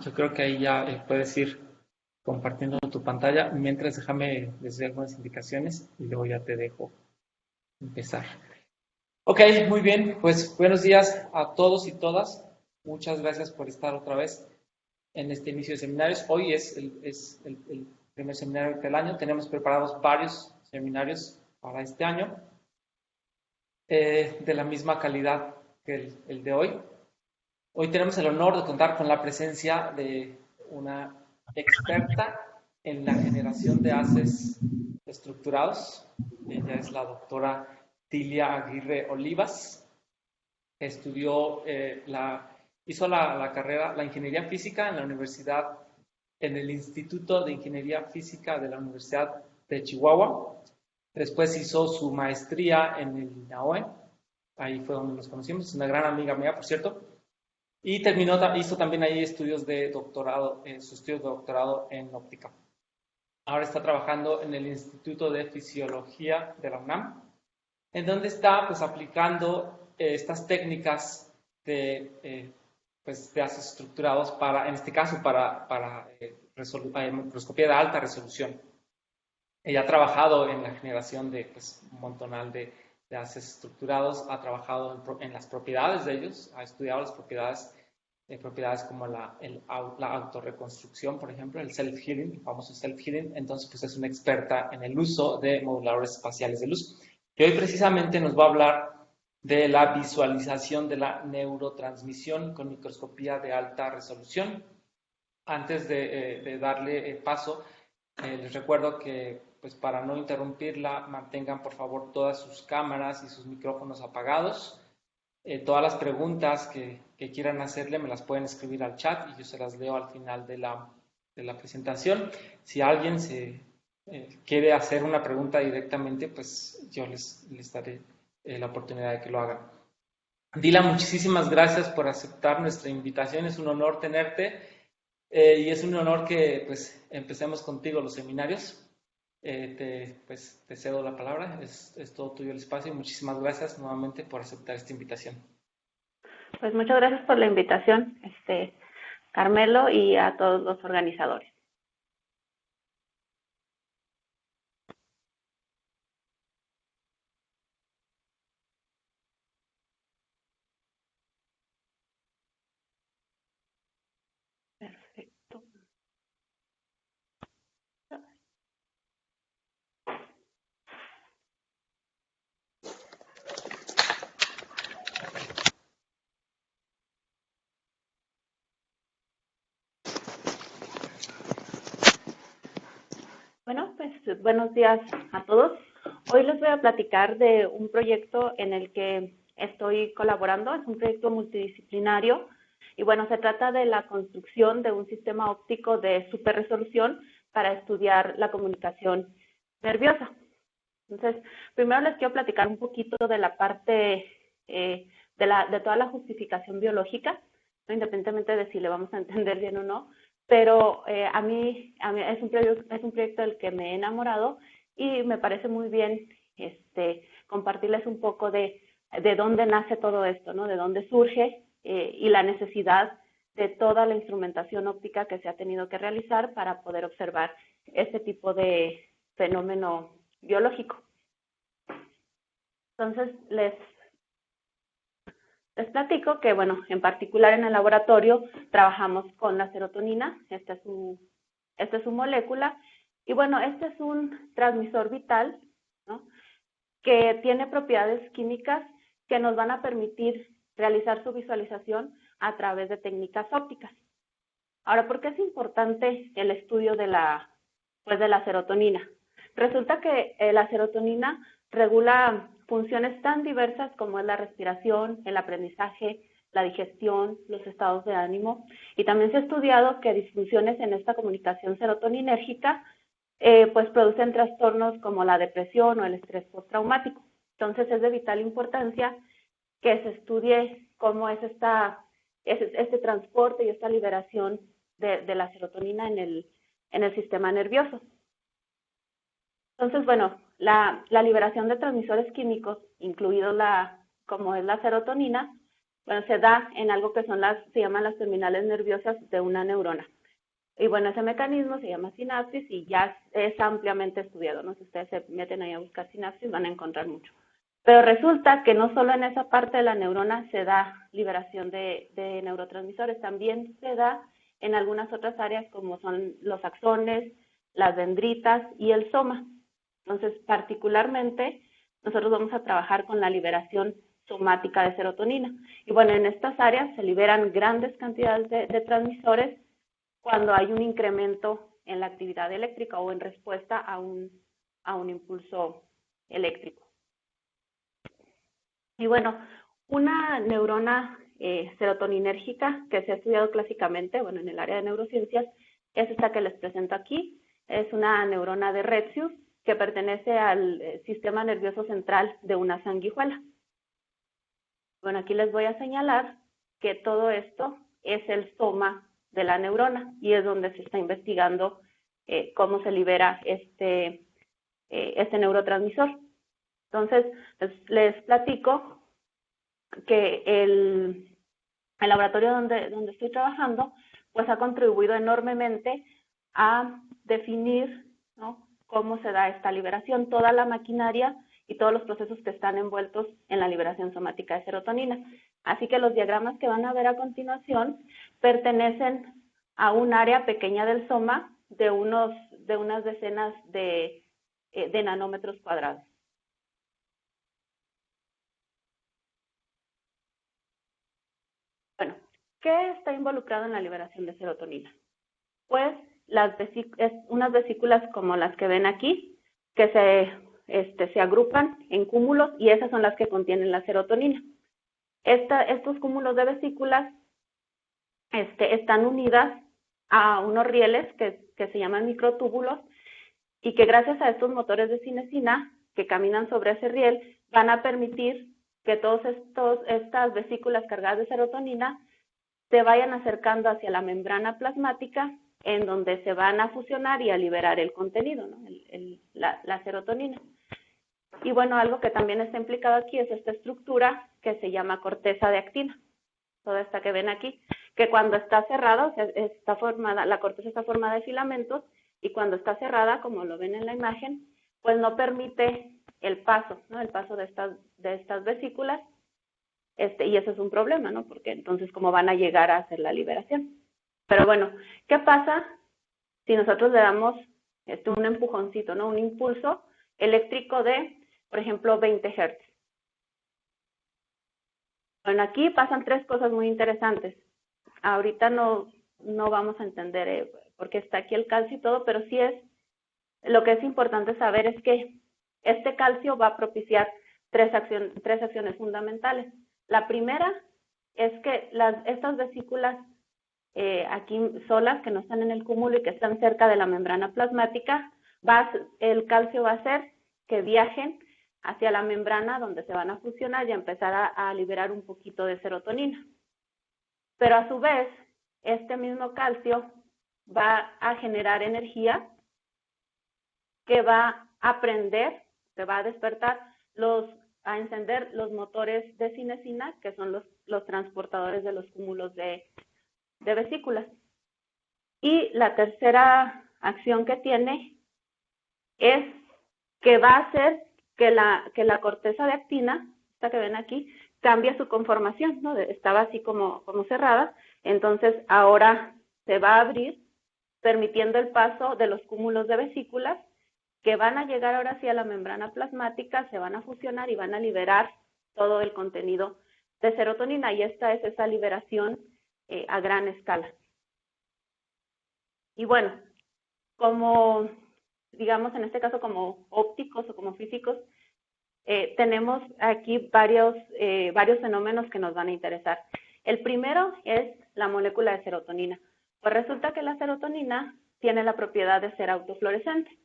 Yo creo que ahí ya puedes ir compartiendo tu pantalla. Mientras déjame decir algunas indicaciones y luego ya te dejo empezar. Ok, muy bien. Pues buenos días a todos y todas. Muchas gracias por estar otra vez en este inicio de seminarios. Hoy es el primer seminario del año. Tenemos preparados varios seminarios para este año de la misma calidad que el de hoy. Hoy tenemos el honor de contar con la presencia de una experta en la generación de haces estructurados. Ella es la doctora Tilia Aguirre Olivas. Estudió, hizo la carrera, la ingeniería física en la universidad, en el Instituto de Ingeniería Física de la Universidad de Chihuahua. Después hizo su maestría en el INAOE. Ahí fue donde nos conocimos. Es una gran amiga mía, por cierto. Y hizo también ahí estudios de doctorado, sus estudios de doctorado en óptica. Ahora está trabajando en el Instituto de Fisiología de la UNAM, en donde está pues aplicando estas técnicas de haces estructurados para, en este caso, para microscopía de alta resolución. Ella ha trabajado en la generación de un montonal de haces estructurados, ha trabajado en las propiedades de ellos, ha estudiado las propiedades como la autorreconstrucción, por ejemplo, el self-healing, el famoso self-healing. Entonces, pues es una experta en el uso de moduladores espaciales de luz. Y hoy precisamente nos va a hablar de la visualización de la neurotransmisión con microscopía de alta resolución. Antes de darle paso, les recuerdo que pues para no interrumpirla, mantengan por favor todas sus cámaras y sus micrófonos apagados. Todas las preguntas que quieran hacerle me las pueden escribir al chat y yo se las leo al final de la presentación. Si alguien quiere hacer una pregunta directamente, pues yo les daré la oportunidad de que lo hagan. Dila, muchísimas gracias por aceptar nuestra invitación. Es un honor tenerte y es un honor que pues empecemos contigo los seminarios. Te cedo la palabra, es todo tuyo el espacio y muchísimas gracias nuevamente por aceptar esta invitación. Pues muchas gracias por la invitación, Carmelo, y a todos los organizadores. Perfecto. Bueno, pues buenos días a todos. Hoy les voy a platicar de un proyecto en el que estoy colaborando. Es un proyecto multidisciplinario y bueno, se trata de la construcción de un sistema óptico de superresolución para estudiar la comunicación nerviosa. Entonces, primero les quiero platicar un poquito de la parte de toda la justificación biológica, ¿no? Independientemente de si le vamos a entender bien o no, pero a mí es un proyecto del que me he enamorado y me parece muy bien compartirles un poco de dónde nace todo esto, ¿no? De dónde surge y la necesidad de toda la instrumentación óptica que se ha tenido que realizar para poder observar este tipo de fenómeno biológico. Entonces, les platico que, bueno, en particular en el laboratorio trabajamos con la serotonina. Esta es su molécula. Y bueno, este es un transmisor vital, ¿no?, que tiene propiedades químicas que nos van a permitir realizar su visualización a través de técnicas ópticas. Ahora, ¿por qué es importante el estudio de la serotonina? Resulta que la serotonina regula funciones tan diversas como es la respiración, el aprendizaje, la digestión, los estados de ánimo, y también se ha estudiado que disfunciones en esta comunicación serotoninérgica pues producen trastornos como la depresión o el estrés postraumático. Entonces es de vital importancia que se estudie cómo es este transporte y esta liberación de la serotonina en el sistema nervioso. Entonces, bueno, la liberación de transmisores químicos, incluidos como es la serotonina, bueno, se da en algo que se llaman las terminales nerviosas de una neurona. Y bueno, ese mecanismo se llama sinapsis y ya es ampliamente estudiado, ¿no? Si ustedes se meten ahí a buscar sinapsis van a encontrar mucho. Pero resulta que no solo en esa parte de la neurona se da liberación de neurotransmisores, también se da en algunas otras áreas como son los axones, las dendritas y el soma. Entonces, particularmente, nosotros vamos a trabajar con la liberación somática de serotonina. Y bueno, en estas áreas se liberan grandes cantidades de transmisores cuando hay un incremento en la actividad eléctrica o en respuesta a un impulso eléctrico. Y bueno, una neurona serotoninérgica que se ha estudiado clásicamente, bueno, en el área de neurociencias, es esta que les presento aquí. Es una neurona de Retzius que pertenece al sistema nervioso central de una sanguijuela. Bueno, aquí les voy a señalar que todo esto es el soma de la neurona y es donde se está investigando cómo se libera este neurotransmisor. Entonces, les platico que el laboratorio donde estoy trabajando, pues ha contribuido enormemente a definir, ¿no?, cómo se da esta liberación, toda la maquinaria y todos los procesos que están envueltos en la liberación somática de serotonina. Así que los diagramas que van a ver a continuación pertenecen a un área pequeña del soma de unas decenas de nanómetros cuadrados. Bueno, ¿qué está involucrado en la liberación de serotonina? Pues unas vesículas como las que ven aquí, que se agrupan en cúmulos y esas son las que contienen la serotonina. Estos cúmulos de vesículas están unidas a unos rieles que se llaman microtúbulos y que gracias a estos motores de cinesina que caminan sobre ese riel van a permitir que todas estas vesículas cargadas de serotonina se vayan acercando hacia la membrana plasmática en donde se van a fusionar y a liberar el contenido, ¿no?, la serotonina. Y bueno, algo que también está implicado aquí es esta estructura que se llama corteza de actina, toda esta que ven aquí, que cuando está cerrada, o sea, la corteza está formada de filamentos y cuando está cerrada, como lo ven en la imagen, pues no permite el paso, ¿no?, el paso de estas vesículas, y eso es un problema, ¿no?, porque entonces cómo van a llegar a hacer la liberación. Pero bueno, ¿qué pasa si nosotros le damos un empujoncito, ¿no?, un impulso eléctrico de, por ejemplo, 20 Hz? Bueno, aquí pasan tres cosas muy interesantes. Ahorita no vamos a entender por qué está aquí el calcio y todo, pero sí lo que es importante saber es que este calcio va a propiciar tres acciones fundamentales. La primera es que estas vesículas aquí solas, que no están en el cúmulo y que están cerca de la membrana plasmática, el calcio va a hacer que viajen hacia la membrana donde se van a fusionar y a empezar a liberar un poquito de serotonina. Pero a su vez, este mismo calcio va a generar energía que va a prender, que va a despertar, a encender los motores de cinesina, que son los transportadores de los cúmulos de vesículas. Y la tercera acción que tiene es que va a hacer que la corteza de actina, esta que ven aquí, cambie su conformación, ¿no? Estaba así como cerrada, entonces ahora se va a abrir, permitiendo el paso de los cúmulos de vesículas que van a llegar ahora sí a la membrana plasmática, se van a fusionar y van a liberar todo el contenido de serotonina, y esta es esa liberación a gran escala. Y bueno, como, digamos, en este caso como ópticos o como físicos, tenemos aquí varios fenómenos que nos van a interesar. El primero es la molécula de serotonina. Pues resulta que la serotonina tiene la propiedad de ser autofluorescente,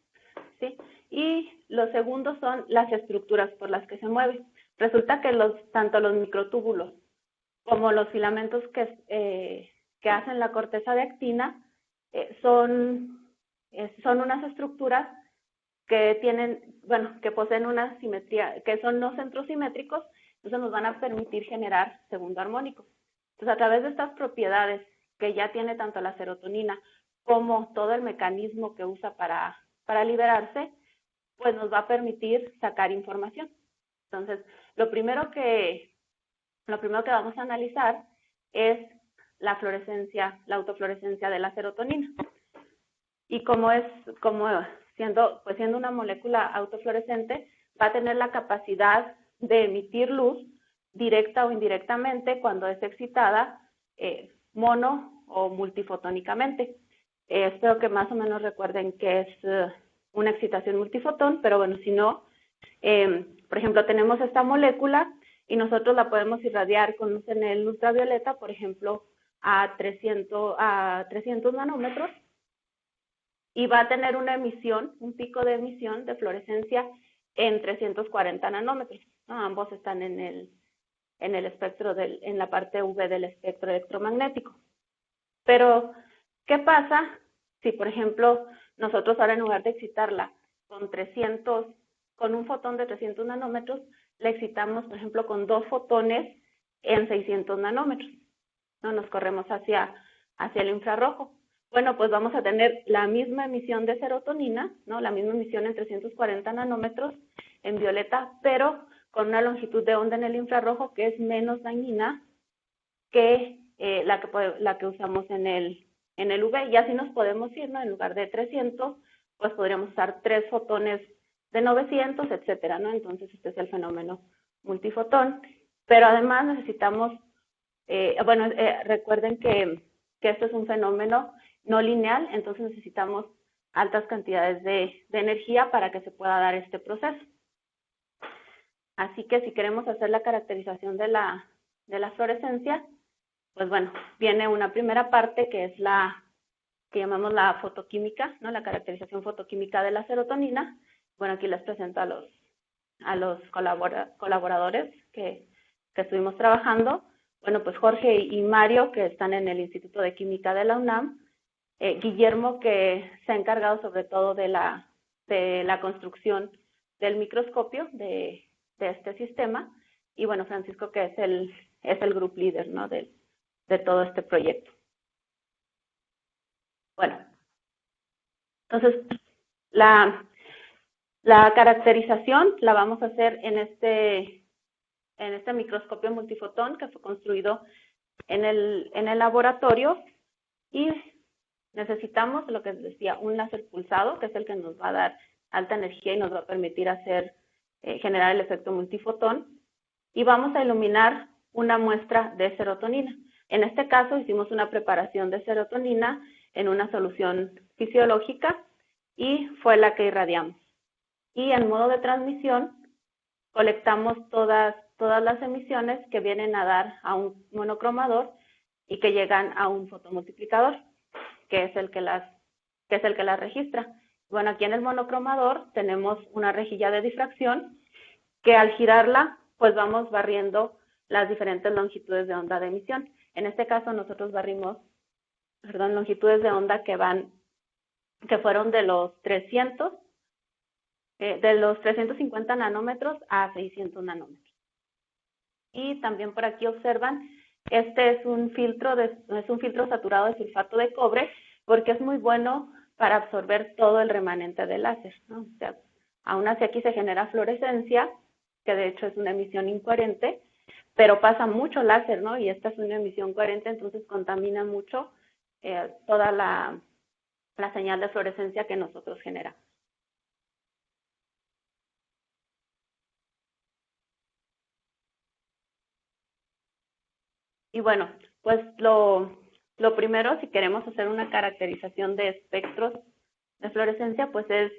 ¿sí? Y los segundos son las estructuras por las que se mueve. Resulta que tanto los microtúbulos como los filamentos que hacen la corteza de actina son unas estructuras que poseen una simetría, que son no centrosimétricos Entonces nos van a permitir generar segundo armónico. Entonces a través de estas propiedades que ya tiene tanto la serotonina como todo el mecanismo que usa para liberarse, pues nos va a permitir sacar información. Entonces, lo primero que vamos a analizar es la fluorescencia, la autofluorescencia de la serotonina. Y como siendo una molécula autofluorescente, va a tener la capacidad de emitir luz directa o indirectamente cuando es excitada, mono o multifotónicamente. Espero que más o menos recuerden que es una excitación multifotón, pero bueno, si no, por ejemplo, tenemos esta molécula y nosotros la podemos irradiar con luz en el ultravioleta, por ejemplo, a 300 nanómetros, y va a tener una emisión, un pico de emisión de fluorescencia en 340 nanómetros, ¿no? Ambos están en el espectro en la parte UV del espectro electromagnético. Pero, ¿qué pasa si, por ejemplo, nosotros ahora en lugar de excitarla con un fotón de 300 nanómetros, la excitamos, por ejemplo, con 2 fotones en 600 nanómetros, ¿no? Nos corremos hacia el infrarrojo. Bueno, pues vamos a tener la misma emisión de serotonina, ¿no? La misma emisión en 340 nanómetros en violeta, pero con una longitud de onda en el infrarrojo que es menos dañina que la que usamos en el UV. Y así nos podemos ir, ¿no? En lugar de 300, pues podríamos usar 3 fotones de 900, etcétera, ¿no? Entonces, este es el fenómeno multifotón. Pero además necesitamos, recuerden que esto es un fenómeno no lineal, entonces necesitamos altas cantidades de energía para que se pueda dar este proceso. Así que si queremos hacer la caracterización de la fluorescencia, pues bueno, viene una primera parte que es la que llamamos la fotoquímica, ¿no? La caracterización fotoquímica de la serotonina. Bueno, aquí les presento a los colaboradores que estuvimos trabajando. Bueno, pues Jorge y Mario, que están en el Instituto de Química de la UNAM. Guillermo, que se ha encargado sobre todo de la construcción del microscopio de este sistema. Y bueno, Francisco, que es el group leader, ¿no? de todo este proyecto. Bueno, entonces la caracterización la vamos a hacer en este microscopio multifotón que fue construido en el laboratorio, y necesitamos, lo que les decía, un láser pulsado, que es el que nos va a dar alta energía y nos va a permitir generar el efecto multifotón, y vamos a iluminar una muestra de serotonina. En este caso hicimos una preparación de serotonina en una solución fisiológica y fue la que irradiamos. Y en modo de transmisión colectamos todas las emisiones que vienen a dar a un monocromador y que llegan a un fotomultiplicador, que es el que las registra. Bueno, aquí en el monocromador tenemos una rejilla de difracción que al girarla, pues vamos barriendo las diferentes longitudes de onda de emisión. En este caso nosotros barrimos, longitudes de onda que fueron de los 350 nanómetros a 600 nanómetros. Y también por aquí observan, este es un filtro saturado de sulfato de cobre, porque es muy bueno para absorber todo el remanente del láser, ¿no? O sea, aún así aquí se genera fluorescencia, que de hecho es una emisión incoherente, pero pasa mucho láser, ¿no? Y esta es una emisión coherente, entonces contamina mucho toda la señal de fluorescencia que nosotros generamos. Y bueno, pues lo primero, si queremos hacer una caracterización de espectros de fluorescencia, pues es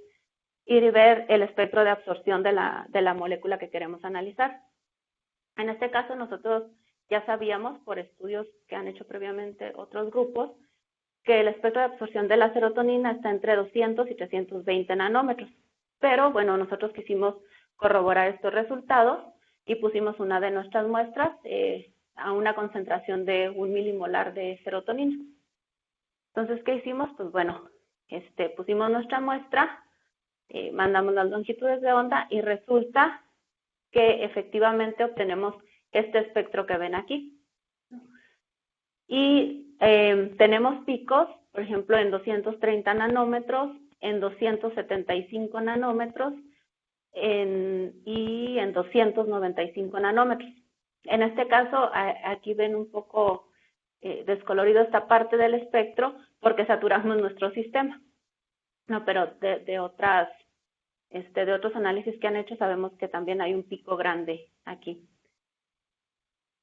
ir y ver el espectro de absorción de la molécula que queremos analizar. En este caso, nosotros ya sabíamos, por estudios que han hecho previamente otros grupos, que el espectro de absorción de la serotonina está entre 200 y 320 nanómetros. Pero, bueno, nosotros quisimos corroborar estos resultados y pusimos una de nuestras muestras a una concentración de 1 milimolar de serotonina. Entonces, ¿qué hicimos? Pues bueno, pusimos nuestra muestra, mandamos las longitudes de onda y resulta que efectivamente obtenemos este espectro que ven aquí. Y tenemos picos, por ejemplo, en 230 nanómetros, en 275 nanómetros y en 295 nanómetros. En este caso, aquí ven un poco descolorido esta parte del espectro porque saturamos nuestro sistema. No, pero de otros análisis que han hecho sabemos que también hay un pico grande aquí.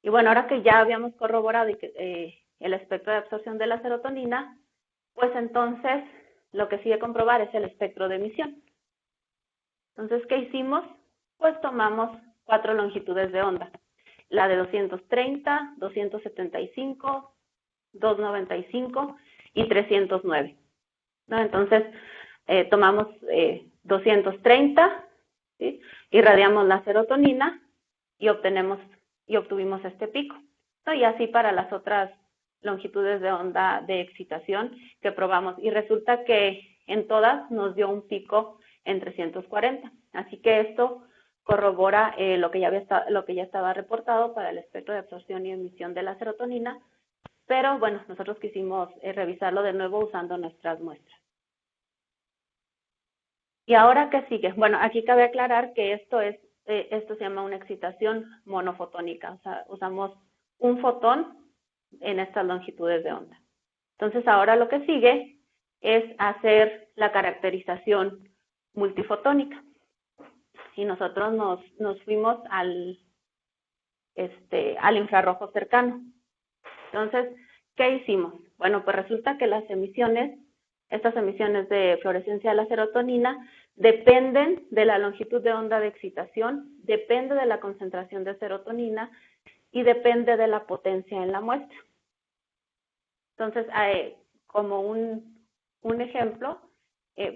Y bueno, ahora que ya habíamos corroborado el espectro de absorción de la serotonina, pues entonces lo que sigue comprobar es el espectro de emisión. Entonces, ¿qué hicimos? Pues tomamos 4 longitudes de onda. La de 230, 275, 295 y 309. ¿No? Entonces, tomamos 230, ¿sí? Irradiamos la serotonina y obtuvimos este pico, ¿no? Y así para las otras longitudes de onda de excitación que probamos. Y resulta que en todas nos dio un pico en 340. Así que esto corrobora lo que ya estaba reportado para el espectro de absorción y emisión de la serotonina, pero bueno, nosotros quisimos revisarlo de nuevo usando nuestras muestras. ¿Y ahora qué sigue? Bueno, aquí cabe aclarar que esto se llama una excitación monofotónica, o sea, usamos un fotón en estas longitudes de onda. Entonces, ahora lo que sigue es hacer la caracterización multifotónica. Y nosotros nos fuimos al infrarrojo cercano. Entonces, ¿qué hicimos? Bueno, pues resulta que estas emisiones de fluorescencia de la serotonina dependen de la longitud de onda de excitación, depende de la concentración de serotonina y depende de la potencia en la muestra. Entonces, como un ejemplo,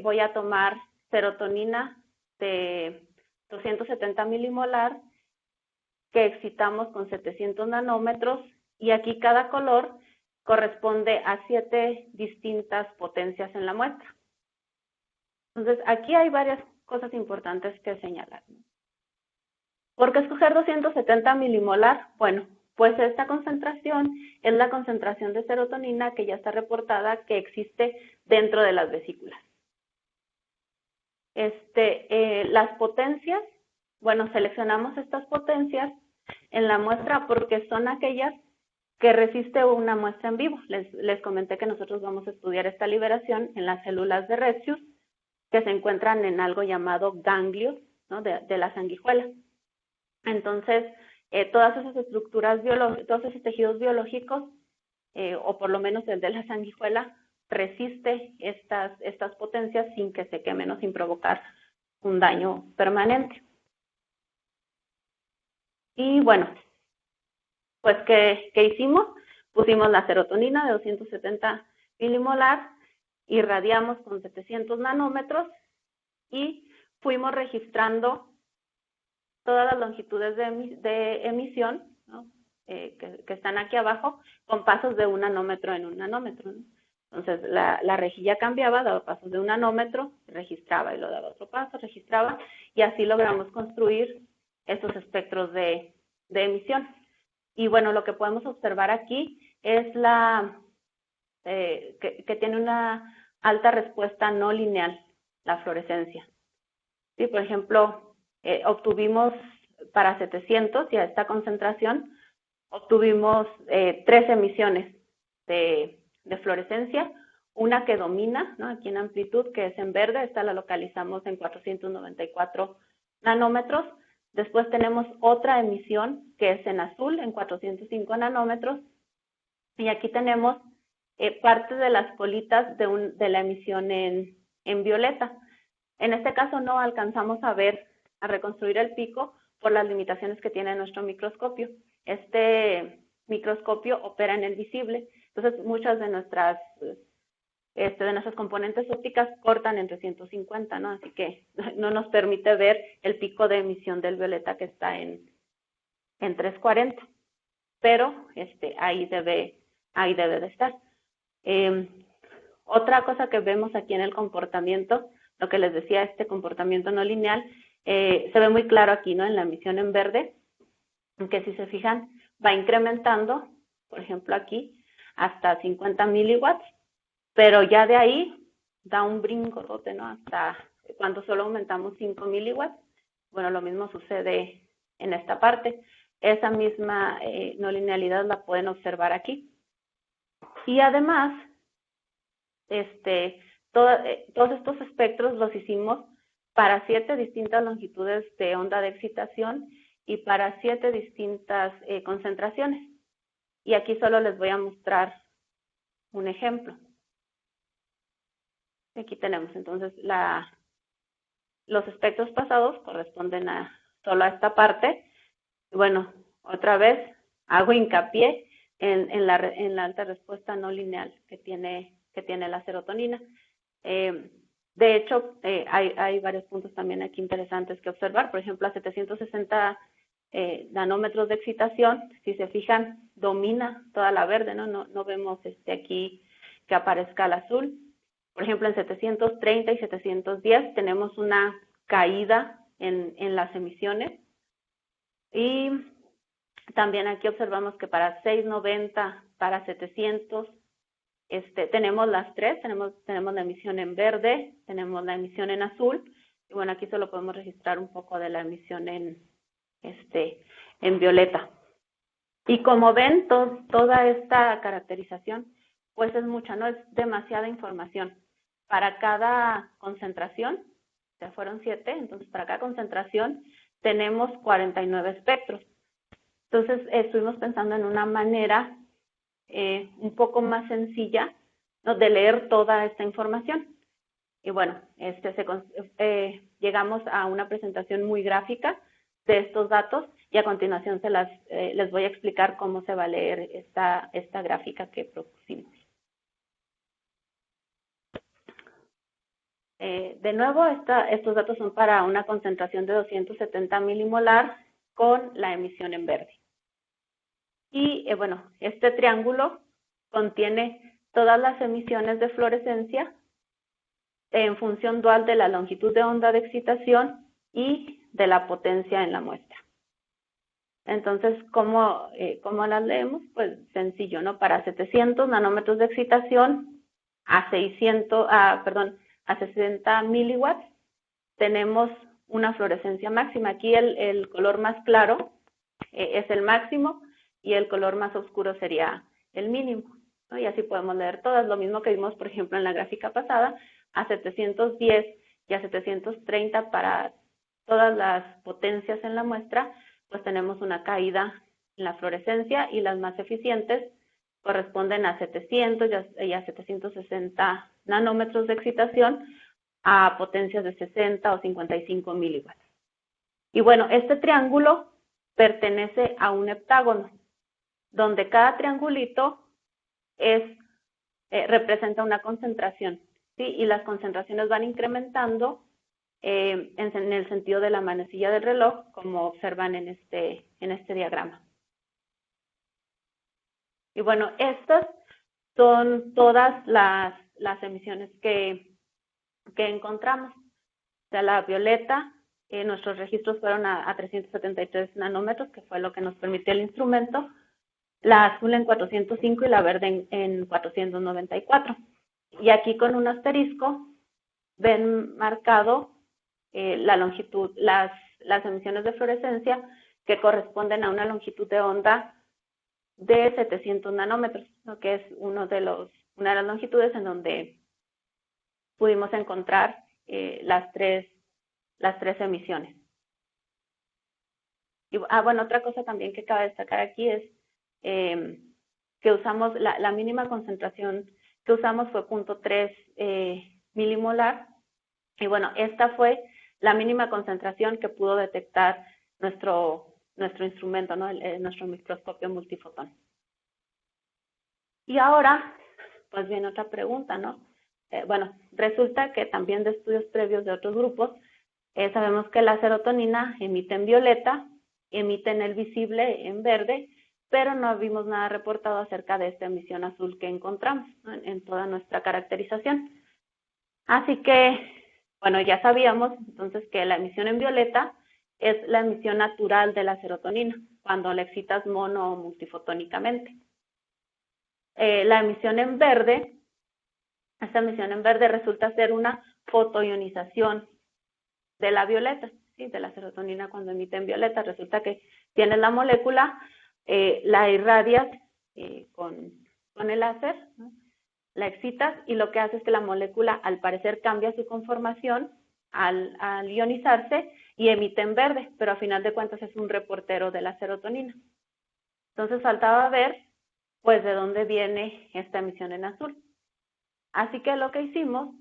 voy a tomar serotonina de 270 milimolar que excitamos con 700 nanómetros y aquí cada color corresponde a 7 distintas potencias en la muestra. Entonces, aquí hay varias cosas importantes que señalar. ¿Por qué escoger 270 milimolar? Bueno, pues esta concentración es la concentración de serotonina que ya está reportada que existe dentro de las vesículas. Las potencias, bueno, seleccionamos estas potencias en la muestra porque son aquellas que resiste una muestra en vivo. Les comenté que nosotros vamos a estudiar esta liberación en las células de Retzius, que se encuentran en algo llamado ganglios, ¿no? de la sanguijuela. Entonces, todas esas estructuras biológicas, todos esos tejidos biológicos, o por lo menos el de la sanguijuela, resiste estas potencias sin que se quemen o sin provocar un daño permanente. Y bueno, pues, ¿qué hicimos? Pusimos la serotonina de 270 milimolar, irradiamos con 700 nanómetros y fuimos registrando todas las longitudes de emisión, ¿no? que están aquí abajo, con pasos de 1 nanómetro en 1 nanómetro, ¿no? Entonces, la rejilla cambiaba, daba pasos de 1 nanómetro, registraba y lo daba otro paso, registraba, y así logramos construir estos espectros de emisión. Y bueno, lo que podemos observar aquí es que tiene una alta respuesta no lineal, la fluorescencia. ¿Sí? Por ejemplo, obtuvimos para 700 y a esta concentración, obtuvimos 3 emisiones de fluorescencia, una que domina, ¿no? Aquí en amplitud, que es en verde, esta la localizamos en 494 nanómetros. Después tenemos otra emisión que es en azul, en 405 nanómetros. Y aquí tenemos parte de las bolitas de la emisión en violeta. En este caso no alcanzamos a reconstruir el pico por las limitaciones que tiene nuestro microscopio. Este microscopio opera en el visible, entonces muchas de nuestras componentes ópticas cortan en 350, ¿no? Así que no nos permite ver el pico de emisión del violeta que está en 340, pero ahí debe de estar. Otra cosa que vemos aquí en el comportamiento, lo que les decía, este comportamiento no lineal, Se ve muy claro aquí, ¿no? En la emisión en verde, que si se fijan, va incrementando, por ejemplo aquí, hasta 50 miliwatts, pero ya de ahí da un brincotote, ¿no? Hasta cuando solo aumentamos 5 miliwatts. Bueno, lo mismo sucede en esta parte. Esa misma no linealidad la pueden observar aquí. Y además, todos estos espectros los hicimos para 7 distintas longitudes de onda de excitación y para 7 distintas concentraciones. Y aquí solo les voy a mostrar un ejemplo. Aquí tenemos entonces los espectros pasados corresponden solo a esta parte. Y bueno, otra vez hago hincapié en la alta respuesta no lineal que tiene la serotonina. De hecho, hay varios puntos también aquí interesantes que observar. Por ejemplo, a 760 nanómetros de excitación, si se fijan, domina toda la verde, ¿no? No vemos aquí que aparezca el azul. Por ejemplo, en 730 y 710 tenemos una caída en las emisiones. Y también aquí observamos que para 690, para 700, tenemos las tres, tenemos la emisión en verde, tenemos la emisión en azul, y bueno, aquí solo podemos registrar un poco de la emisión en violeta. Y como ven, toda esta caracterización, pues es mucha, ¿no? Es demasiada información. Para cada concentración, ya fueron 7, entonces para cada concentración tenemos 49 espectros. Entonces, estuvimos pensando en una manera un poco más sencilla, ¿no?, de leer toda esta información. Y bueno, llegamos a una presentación muy gráfica de estos datos y a continuación les voy a explicar cómo se va a leer esta gráfica que propusimos. De nuevo, estos datos son para una concentración de 270 milimolar con la emisión en verde. Y bueno, este triángulo contiene todas las emisiones de fluorescencia en función dual de la longitud de onda de excitación y de la potencia en la muestra. Entonces, ¿cómo las leemos? Pues sencillo, ¿no? Para 700 nanómetros de excitación a 60 miliwatts tenemos una fluorescencia máxima. Aquí el color más claro es el máximo y el color más oscuro sería el mínimo, ¿no? Y así podemos leer todas. Lo mismo que vimos, por ejemplo, en la gráfica pasada, a 710 y a 730 para todas las potencias en la muestra, pues tenemos una caída en la fluorescencia y las más eficientes corresponden a 700 y a 760 nanómetros de excitación a potencias de 60 o 55 miliwatts. Y bueno, este triángulo pertenece a un heptágono, donde cada triangulito representa una concentración, ¿sí? Y las concentraciones van incrementando en el sentido de la manecilla del reloj, como observan en este diagrama. Y bueno, estas son todas las emisiones que encontramos. O sea, la violeta, nuestros registros fueron a 373 nanómetros, que fue lo que nos permitió el instrumento. La azul en 405 y la verde en 494. Y aquí con un asterisco ven marcado la longitud, las emisiones de fluorescencia que corresponden a una longitud de onda de 700 nanómetros, ¿no?, que es una de las longitudes en donde pudimos encontrar las tres emisiones. Y bueno, otra cosa también que cabe destacar aquí es que usamos la mínima concentración que usamos fue 0.3 milimolar, y bueno, esta fue la mínima concentración que pudo detectar nuestro instrumento, ¿no? Nuestro microscopio multifotón. Y ahora, pues viene otra pregunta, ¿no? Bueno, resulta que también de estudios previos de otros grupos, sabemos que la serotonina emite en violeta, emite en el visible en verde, pero no vimos nada reportado acerca de esta emisión azul que encontramos, ¿no?, en toda nuestra caracterización. Así que, Bueno, ya sabíamos entonces que la emisión en violeta es la emisión natural de la serotonina, cuando la excitas mono o multifotónicamente. La emisión en verde, esta emisión en verde resulta ser una fotoionización de la violeta, ¿sí? De la serotonina cuando emite en violeta. Resulta que tienes la molécula, la irradias con el láser, ¿no? La excitas y lo que hace es que la molécula al parecer cambia su conformación al ionizarse y emite en verde, pero a final de cuentas es un reportero de la serotonina. Entonces faltaba ver pues de dónde viene esta emisión en azul. Así que lo que hicimos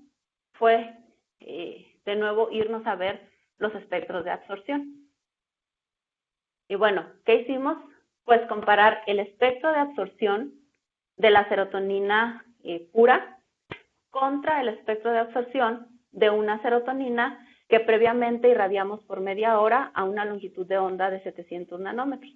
fue de nuevo irnos a ver los espectros de absorción. Y bueno, ¿qué hicimos? Pues comparar el espectro de absorción de la serotonina pura contra el espectro de absorción de una serotonina que previamente irradiamos por media hora a una longitud de onda de 700 nanómetros.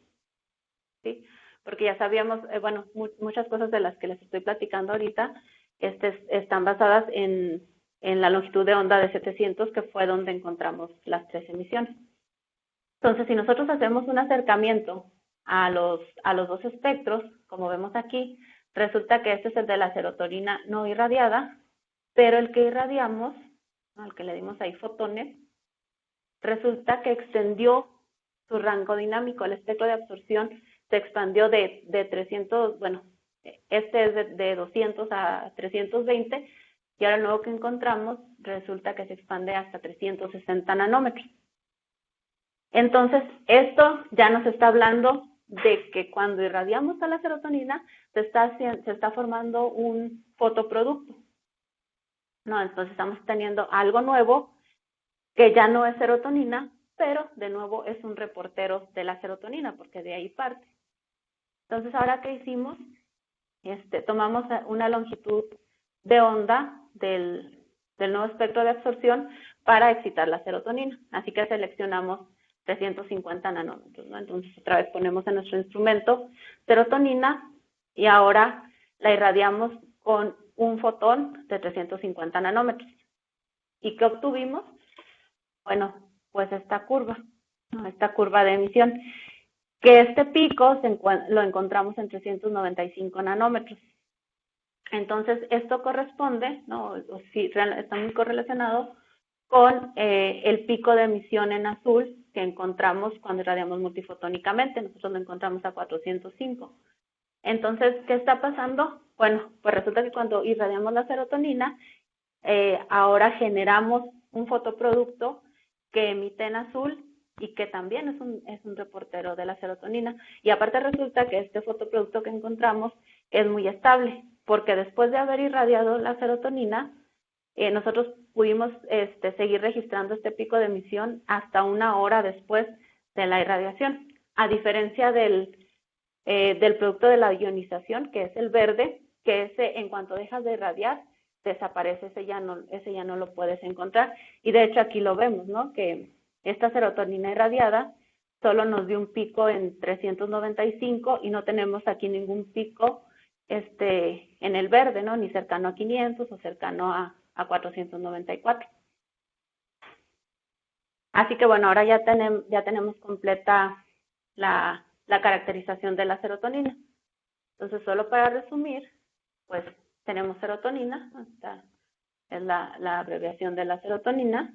¿Sí? Porque ya sabíamos, bueno, muchas cosas de las que les estoy platicando ahorita están basadas en la longitud de onda de 700, que fue donde encontramos las 3 emisiones. Entonces, si nosotros hacemos un acercamiento a los 2 espectros, como vemos aquí, resulta que este es el de la serotonina no irradiada, pero el que irradiamos, ¿no? El que le dimos ahí fotones, resulta que extendió su rango dinámico. El espectro de absorción se expandió de 300, bueno, este es de 200 a 320, y ahora el nuevo que encontramos resulta que se expande hasta 360 nanómetros. Entonces, esto ya nos está hablando de que cuando irradiamos a la serotonina se está formando un fotoproducto. No, entonces estamos teniendo algo nuevo que ya no es serotonina, pero de nuevo es un reportero de la serotonina, porque de ahí parte. Entonces, ¿ahora qué hicimos? Tomamos una longitud de onda del nuevo espectro de absorción para excitar la serotonina. Así que seleccionamos 350 nanómetros, ¿no? Entonces, otra vez ponemos en nuestro instrumento serotonina y ahora la irradiamos con un fotón de 350 nanómetros. ¿Y qué obtuvimos? Bueno, pues esta curva, ¿no? Esta curva de emisión, que este pico lo encontramos en 395 nanómetros. Entonces, esto corresponde, ¿no? O sí, está muy correlacionado con el pico de emisión en azul que encontramos cuando irradiamos multifotónicamente. Nosotros lo encontramos a 405. Entonces, ¿qué está pasando? Bueno, pues resulta que cuando irradiamos la serotonina, ahora generamos un fotoproducto que emite en azul y que también es un reportero de la serotonina. Y aparte resulta que este fotoproducto que encontramos es muy estable, porque después de haber irradiado la serotonina, nosotros pudimos seguir registrando este pico de emisión hasta 1 hora después de la irradiación, a diferencia del producto de la ionización, que es el verde, que ese en cuanto dejas de irradiar, desaparece, ese ya no lo puedes encontrar. Y de hecho aquí lo vemos, ¿no? Que esta serotonina irradiada solo nos dio un pico en 395 y no tenemos aquí ningún pico en el verde, ¿no? Ni cercano a 500 o cercano a 494. Así que bueno, ahora ya tenemos completa la caracterización de la serotonina. Entonces, solo para resumir, pues tenemos serotonina, esta es la abreviación de la serotonina,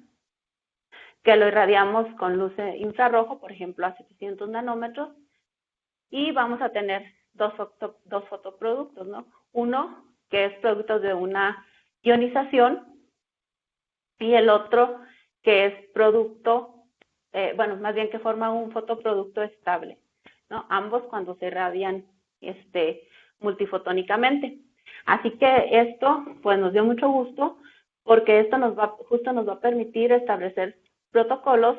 que lo irradiamos con luz infrarrojo, por ejemplo, a 700 nanómetros, y vamos a tener dos fotoproductos, ¿no? Uno que es producto de una ionización y el otro que es producto, bueno, más bien que forma un fotoproducto estable, ¿no? Ambos cuando se irradian multifotónicamente. Así que esto pues nos dio mucho gusto porque esto nos va a permitir establecer protocolos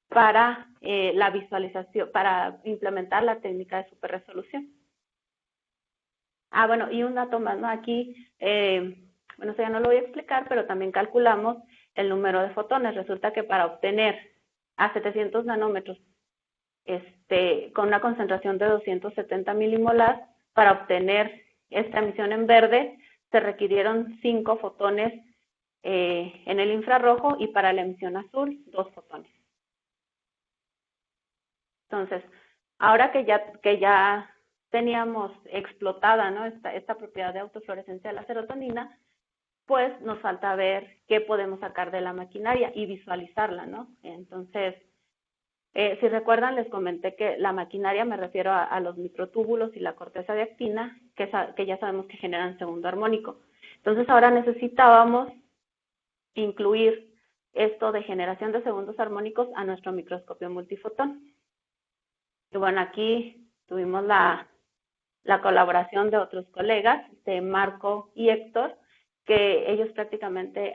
para la visualización, para implementar la técnica de superresolución. Bueno, y un dato más, ¿no? Aquí, bueno, eso ya no lo voy a explicar, pero también calculamos el número de fotones. Resulta que para obtener a 700 nanómetros con una concentración de 270 milimolar, para obtener esta emisión en verde, se requirieron 5 fotones en el infrarrojo, y para la emisión azul 2 fotones. Entonces, ahora que ya teníamos explotada, ¿no?, esta propiedad de autofluorescencia de la serotonina, pues nos falta ver qué podemos sacar de la maquinaria y visualizarla, ¿no? Entonces, si recuerdan, les comenté que la maquinaria, me refiero a los microtúbulos y la corteza de actina, que ya sabemos que generan segundo armónico. Entonces, ahora necesitábamos incluir esto de generación de segundos armónicos a nuestro microscopio multifotón. Y bueno, aquí tuvimos la colaboración de otros colegas, de Marco y Héctor, que ellos prácticamente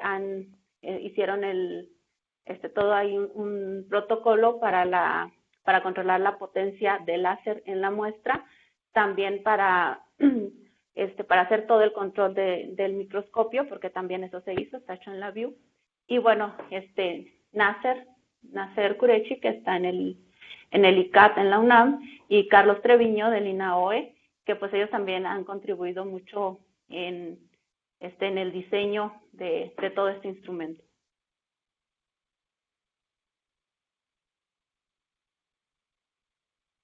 hicieron todo ahí un protocolo para controlar la potencia del láser en la muestra, también para hacer todo el control del microscopio, porque también eso se hizo, está hecho en la View. Y bueno, Nasser Kurechi, que está en el ICAT en la UNAM, y Carlos Treviño del INAOE, que pues ellos también han contribuido mucho en el diseño de todo este instrumento.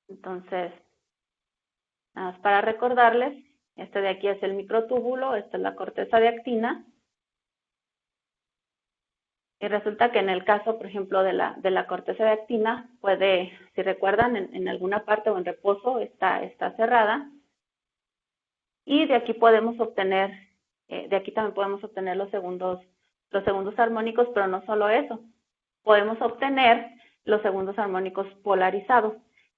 Entonces, nada más para recordarles, este de aquí es el microtúbulo, esta es la corteza de actina, y resulta que en el caso, por ejemplo, de la corteza de actina, puede, si recuerdan, en alguna parte o en reposo está cerrada, y de aquí podemos obtener, también podemos obtener los segundos armónicos, pero no solo eso, podemos obtener los segundos armónicos polarizados.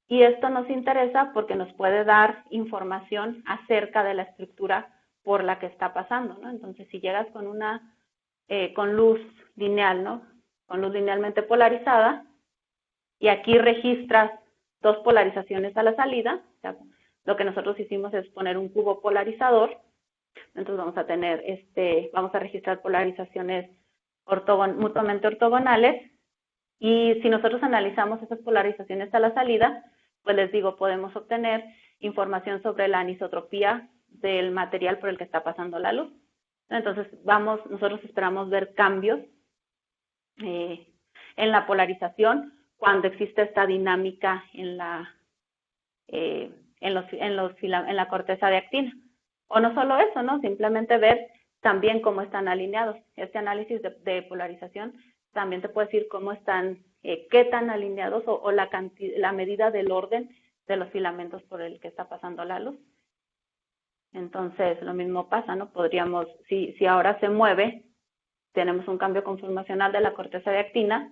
Y esto nos interesa porque nos puede dar información acerca de la estructura por la que está pasando, ¿no? Entonces, si llegas con luz lineal, ¿no?, con luz linealmente polarizada, y aquí registras 2 polarizaciones a la salida, o sea, lo que nosotros hicimos es poner un cubo polarizador. Entonces vamos a registrar polarizaciones mutuamente ortogonales, y si nosotros analizamos esas polarizaciones a la salida, pues les digo, podemos obtener información sobre la anisotropía del material por el que está pasando la luz. Entonces, nosotros esperamos ver cambios en la polarización cuando existe esta dinámica en la corteza de actina. O no solo eso, ¿no?, simplemente ver también cómo están alineados. Este análisis de polarización también te puede decir cómo están, qué tan alineados, o la medida del orden de los filamentos por el que está pasando la luz. Entonces, lo mismo pasa, ¿no? Podríamos, si ahora se mueve, tenemos un cambio conformacional de la corteza de actina,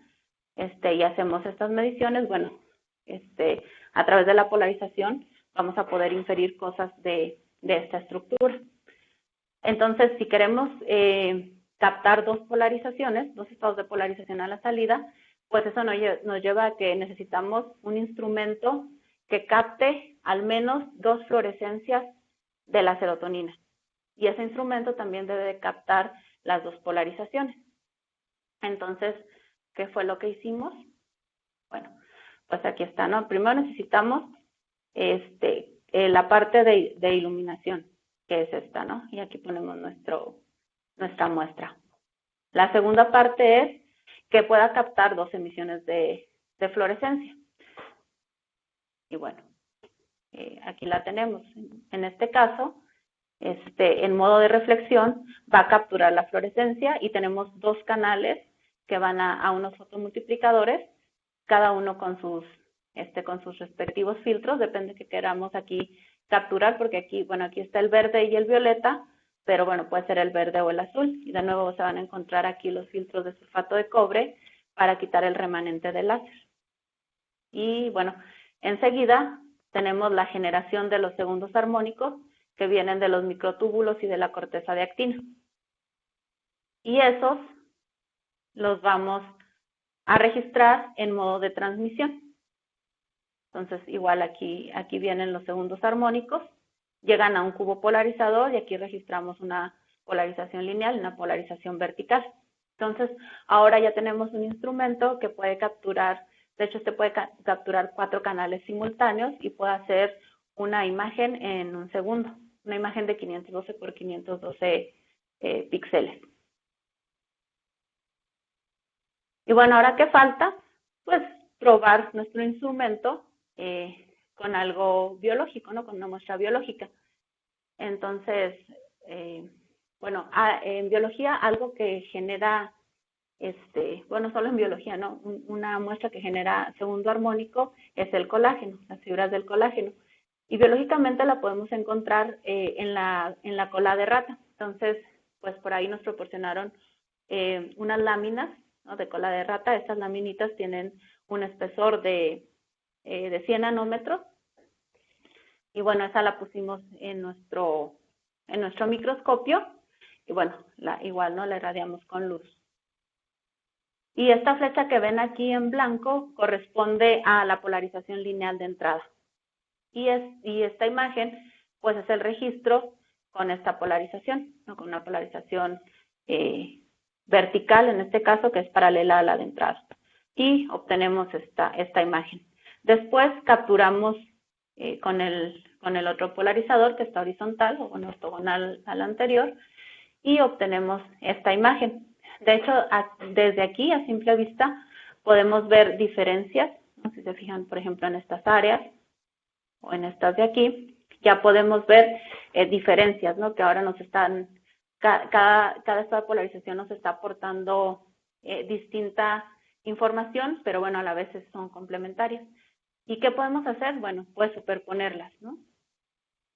y hacemos estas mediciones, bueno, a través de la polarización vamos a poder inferir cosas de esta estructura. Entonces, si queremos captar 2 polarizaciones, 2 estados de polarización a la salida, pues eso nos lleva a que necesitamos un instrumento que capte al menos 2 fluorescencias de la serotonina. Y ese instrumento también debe de captar las 2 polarizaciones. Entonces, ¿qué fue lo que hicimos? Bueno, pues aquí está, ¿no? Primero necesitamos la parte de iluminación, que es esta, ¿no? Y aquí ponemos nuestra muestra. La segunda parte es que pueda captar 2 emisiones de fluorescencia. Y bueno, aquí la tenemos. En este caso, en modo de reflexión, va a capturar la fluorescencia, y tenemos 2 canales que van a unos fotomultiplicadores, cada uno con sus respectivos filtros, depende de que queramos aquí capturar, porque aquí está el verde y el violeta, pero bueno, puede ser el verde o el azul, y de nuevo se van a encontrar aquí los filtros de sulfato de cobre para quitar el remanente del láser. Y bueno, enseguida tenemos la generación de los segundos armónicos que vienen de los microtúbulos y de la corteza de actina. Y esos los vamos a registrar en modo de transmisión. Entonces, igual aquí vienen los segundos armónicos, llegan a un cubo polarizador, y aquí registramos una polarización lineal y una polarización vertical. Entonces, ahora ya tenemos un instrumento que puede capturar, de hecho, puede capturar 4 canales simultáneos y puede hacer una imagen en un segundo, una imagen de 512 por 512 píxeles. Y bueno, ahora qué falta, pues probar nuestro instrumento con algo biológico, ¿no? Con una muestra biológica. Entonces, bueno, en biología algo que genera, bueno, solo en biología, ¿no? Una muestra que genera segundo armónico es el colágeno, las fibras del colágeno. Y biológicamente la podemos encontrar en la cola de rata. Entonces, pues por ahí nos proporcionaron unas láminas, ¿no?, de cola de rata. Estas laminitas tienen un espesor de 100 nanómetros. Y bueno, esa la pusimos en nuestro microscopio. Y bueno, igual, ¿no?, la irradiamos con luz. Y esta flecha que ven aquí en blanco corresponde a la polarización lineal de entrada. Y esta imagen, pues es el registro con esta polarización, ¿no?, con una polarización vertical, en este caso, que es paralela a la de entrada. Y obtenemos esta imagen. Después capturamos con el otro polarizador, que está horizontal, o bueno, ortogonal al anterior, y obtenemos esta imagen. De hecho, desde aquí, a simple vista, podemos ver diferencias, ¿no? Si se fijan, por ejemplo, en estas áreas, o en estas de aquí, ya podemos ver diferencias, ¿no?, que ahora nos están, cada esta polarización nos está aportando distinta información, pero bueno, a la vez son complementarias. ¿Y qué podemos hacer? Bueno, pues superponerlas, ¿no?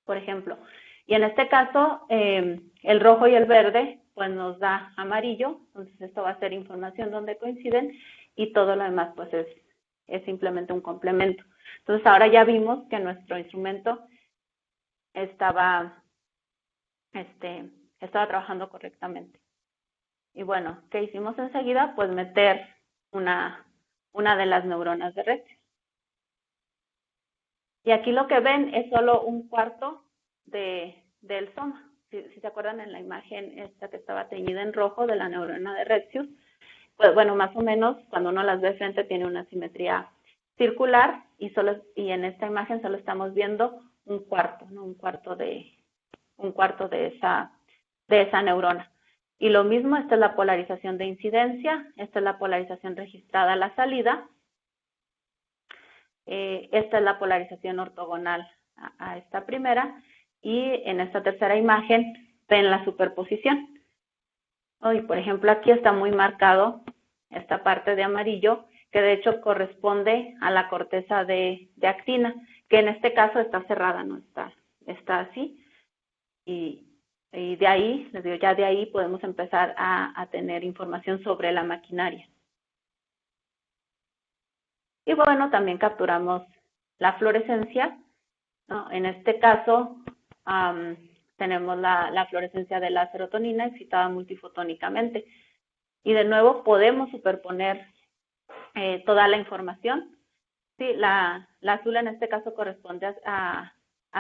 Por ejemplo, y en este caso, el rojo y el verde, pues nos da amarillo, entonces esto va a ser información donde coinciden, y todo lo demás, pues es simplemente un complemento. Entonces ahora ya vimos que nuestro instrumento estaba trabajando correctamente. Y bueno, ¿qué hicimos enseguida? Pues meter una de las neuronas de Rexio. Y aquí lo que ven es solo un cuarto del soma. Si se acuerdan, en la imagen esta que estaba teñida en rojo de la neurona de Retzius, pues bueno, más o menos cuando uno las ve de frente tiene una simetría circular, y en esta imagen solo estamos viendo un cuarto, ¿no? Un cuarto de esa neurona. Y lo mismo, esta es la polarización de incidencia, esta es la polarización registrada a la salida, esta es la polarización ortogonal a esta primera, y en esta tercera imagen ven la superposición. Y por ejemplo, aquí está muy marcado esta parte de amarillo, que de hecho corresponde a la corteza de actina, que en este caso está cerrada, no está así. Y de ahí, les digo, ya de ahí podemos empezar a tener información sobre la maquinaria. Y bueno, también capturamos la fluorescencia, ¿no? En este caso, tenemos la fluorescencia de la serotonina excitada multifotónicamente. Y de nuevo podemos superponer toda la información. Sí, la azul en este caso corresponde a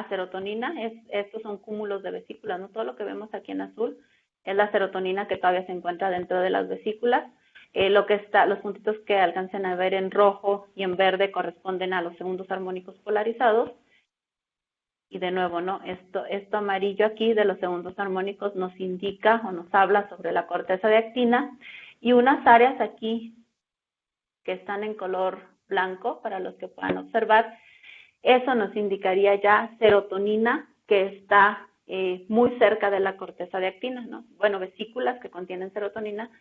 serotonina. Estos son cúmulos de vesículas, ¿no? Todo lo que vemos aquí en azul es la serotonina que todavía se encuentra dentro de las vesículas. Los puntitos que alcancen a ver en rojo y en verde corresponden a los segundos armónicos polarizados. Y de nuevo, ¿no? Esto amarillo aquí de los segundos armónicos nos indica o nos habla sobre la corteza de actina, y unas áreas aquí que están en color blanco, para los que puedan observar, eso nos indicaría ya serotonina que está muy cerca de la corteza de actina, ¿no? Bueno, vesículas que contienen serotonina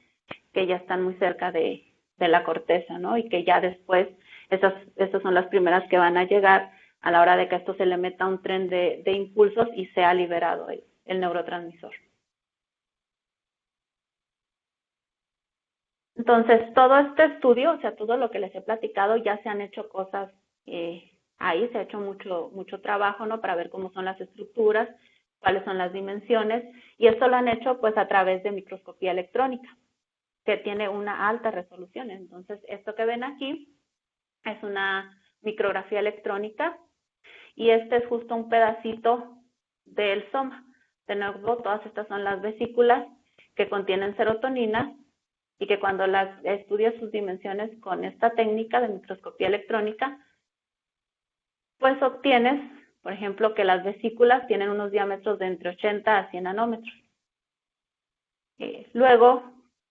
que ya están muy cerca de la corteza, ¿no? Y que ya después, estas son las primeras que van a llegar a la hora de que esto se le meta un tren de impulsos y sea liberado el neurotransmisor. Entonces, todo este estudio, o sea, todo lo que les he platicado, ya se han hecho cosas ahí, se ha hecho mucho trabajo, ¿no? Para ver cómo son las estructuras, cuáles son las dimensiones, y esto lo han hecho pues a través de microscopía electrónica, que tiene una alta resolución. Entonces, esto que ven aquí es una micrografía electrónica, y este es justo un pedacito del soma. De nuevo, todas estas son las vesículas que contienen serotonina, y que cuando las estudias sus dimensiones con esta técnica de microscopía electrónica, pues obtienes, por ejemplo, que las vesículas tienen unos diámetros de entre 80 a 100 nanómetros. Luego,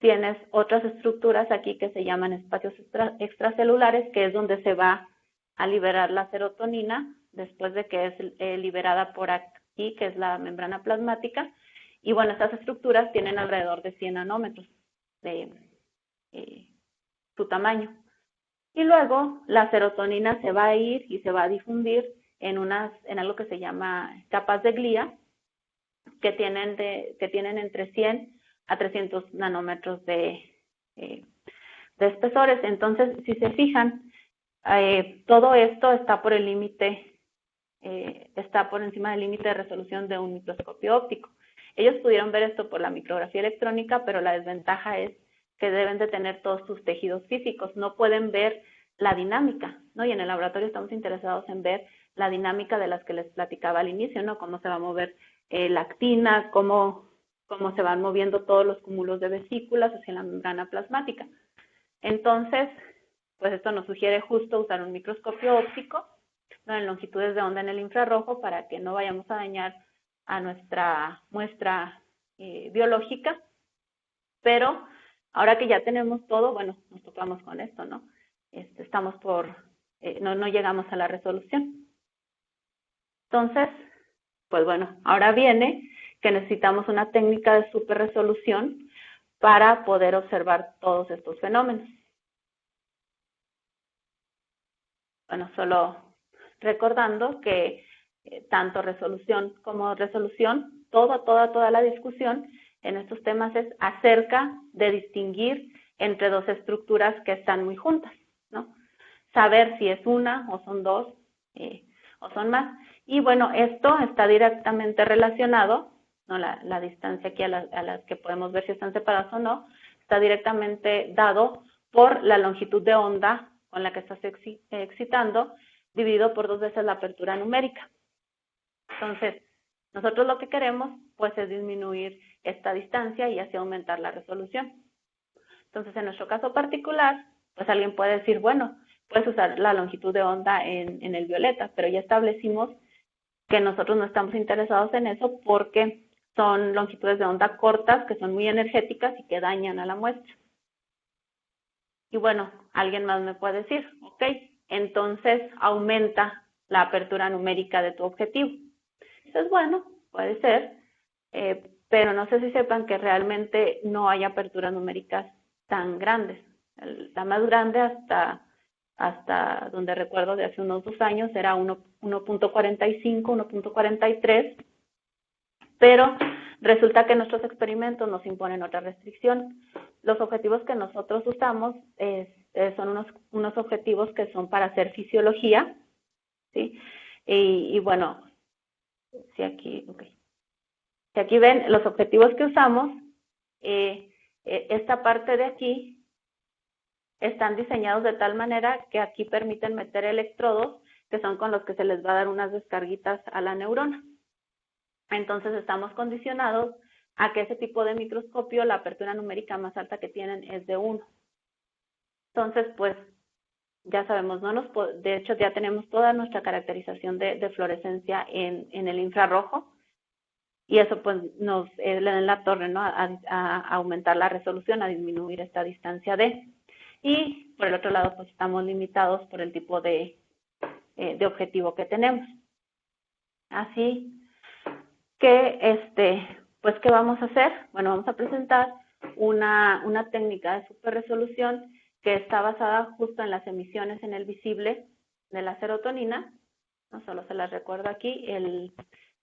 tienes otras estructuras aquí que se llaman espacios extracelulares, que es donde se va a liberar la serotonina después de que es liberada por aquí, que es la membrana plasmática. Y bueno, estas estructuras tienen alrededor de 100 nanómetros de su tamaño. Y luego la serotonina se va a ir y se va a difundir en algo que se llama capas de glía, que tienen entre 100 a 300 nanómetros de espesores. Entonces, si se fijan, todo esto está por el límite, está por encima del límite de resolución de un microscopio óptico. Ellos pudieron ver esto por la micrografía electrónica, pero la desventaja es que deben de tener todos sus tejidos físicos, no pueden ver la dinámica, ¿no? Y en el laboratorio estamos interesados en ver la dinámica de las que les platicaba al inicio, ¿no? Cómo se va a mover la actina, cómo se van moviendo todos los cúmulos de vesículas hacia la membrana plasmática. Entonces, pues esto nos sugiere justo usar un microscopio óptico, ¿no? En longitudes de onda en el infrarrojo para que no vayamos a dañar a nuestra muestra biológica. Pero ahora que ya tenemos todo, bueno, nos topamos con esto, ¿no? Estamos no llegamos a la resolución. Entonces, pues bueno, ahora viene que necesitamos una técnica de superresolución para poder observar todos estos fenómenos. Bueno, solo recordando que tanto resolución como resolución, toda la discusión en estos temas es acerca de distinguir entre dos estructuras que están muy juntas, ¿no? Saber si es una o son dos o son más. Y bueno, esto está directamente relacionado, ¿no? La distancia aquí a las que podemos ver si están separadas o no, está directamente dado por la longitud de onda con la que estás excitando, dividido por 2 veces la apertura numérica. Entonces, nosotros lo que queremos, pues, es disminuir esta distancia y así aumentar la resolución. Entonces, en nuestro caso particular, pues alguien puede decir, bueno, puedes usar la longitud de onda en el violeta, pero ya establecimos que nosotros no estamos interesados en eso porque son longitudes de onda cortas que son muy energéticas y que dañan a la muestra. Y bueno, alguien más me puede decir, ok, entonces aumenta la apertura numérica de tu objetivo. Entonces, bueno, puede ser, pero no sé si sepan que realmente no hay aperturas numéricas tan grandes. La más grande hasta donde recuerdo de hace unos 2 años era 1.45, 1.43, pero resulta que nuestros experimentos nos imponen otra restricción. Los objetivos que nosotros usamos son unos objetivos que son para hacer fisiología, ¿sí? Y bueno, si aquí ven los objetivos que usamos, esta parte de aquí están diseñados de tal manera que aquí permiten meter electrodos que son con los que se les va a dar unas descarguitas a la neurona. Entonces estamos condicionados a que ese tipo de microscopio, la apertura numérica más alta que tienen es de 1. Entonces, pues, ya sabemos, de hecho ya tenemos toda nuestra caracterización de fluorescencia en el infrarrojo, y eso pues nos le da en la torre, ¿no? A aumentar la resolución, a disminuir esta distancia D. Y por el otro lado, pues estamos limitados por el tipo de objetivo que tenemos. Así que, pues, ¿qué vamos a hacer? Bueno, vamos a presentar una técnica de superresolución que está basada justo en las emisiones en el visible de la serotonina. No solo se las recuerdo aquí,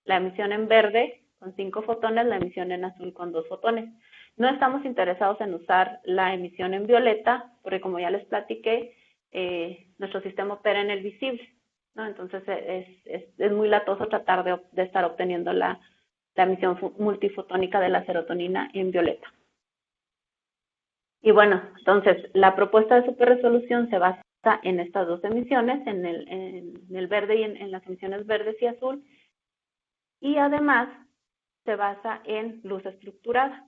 la emisión en verde con 5 fotones, la emisión en azul con 2 fotones. No estamos interesados en usar la emisión en violeta, porque como ya les platiqué, nuestro sistema opera en el visible, ¿no? Entonces es muy latoso tratar de estar obteniendo la emisión multifotónica de la serotonina en violeta. Y bueno, entonces la propuesta de superresolución se basa en estas 2 emisiones, en el verde y en las emisiones verdes y azul, y además se basa en luz estructurada.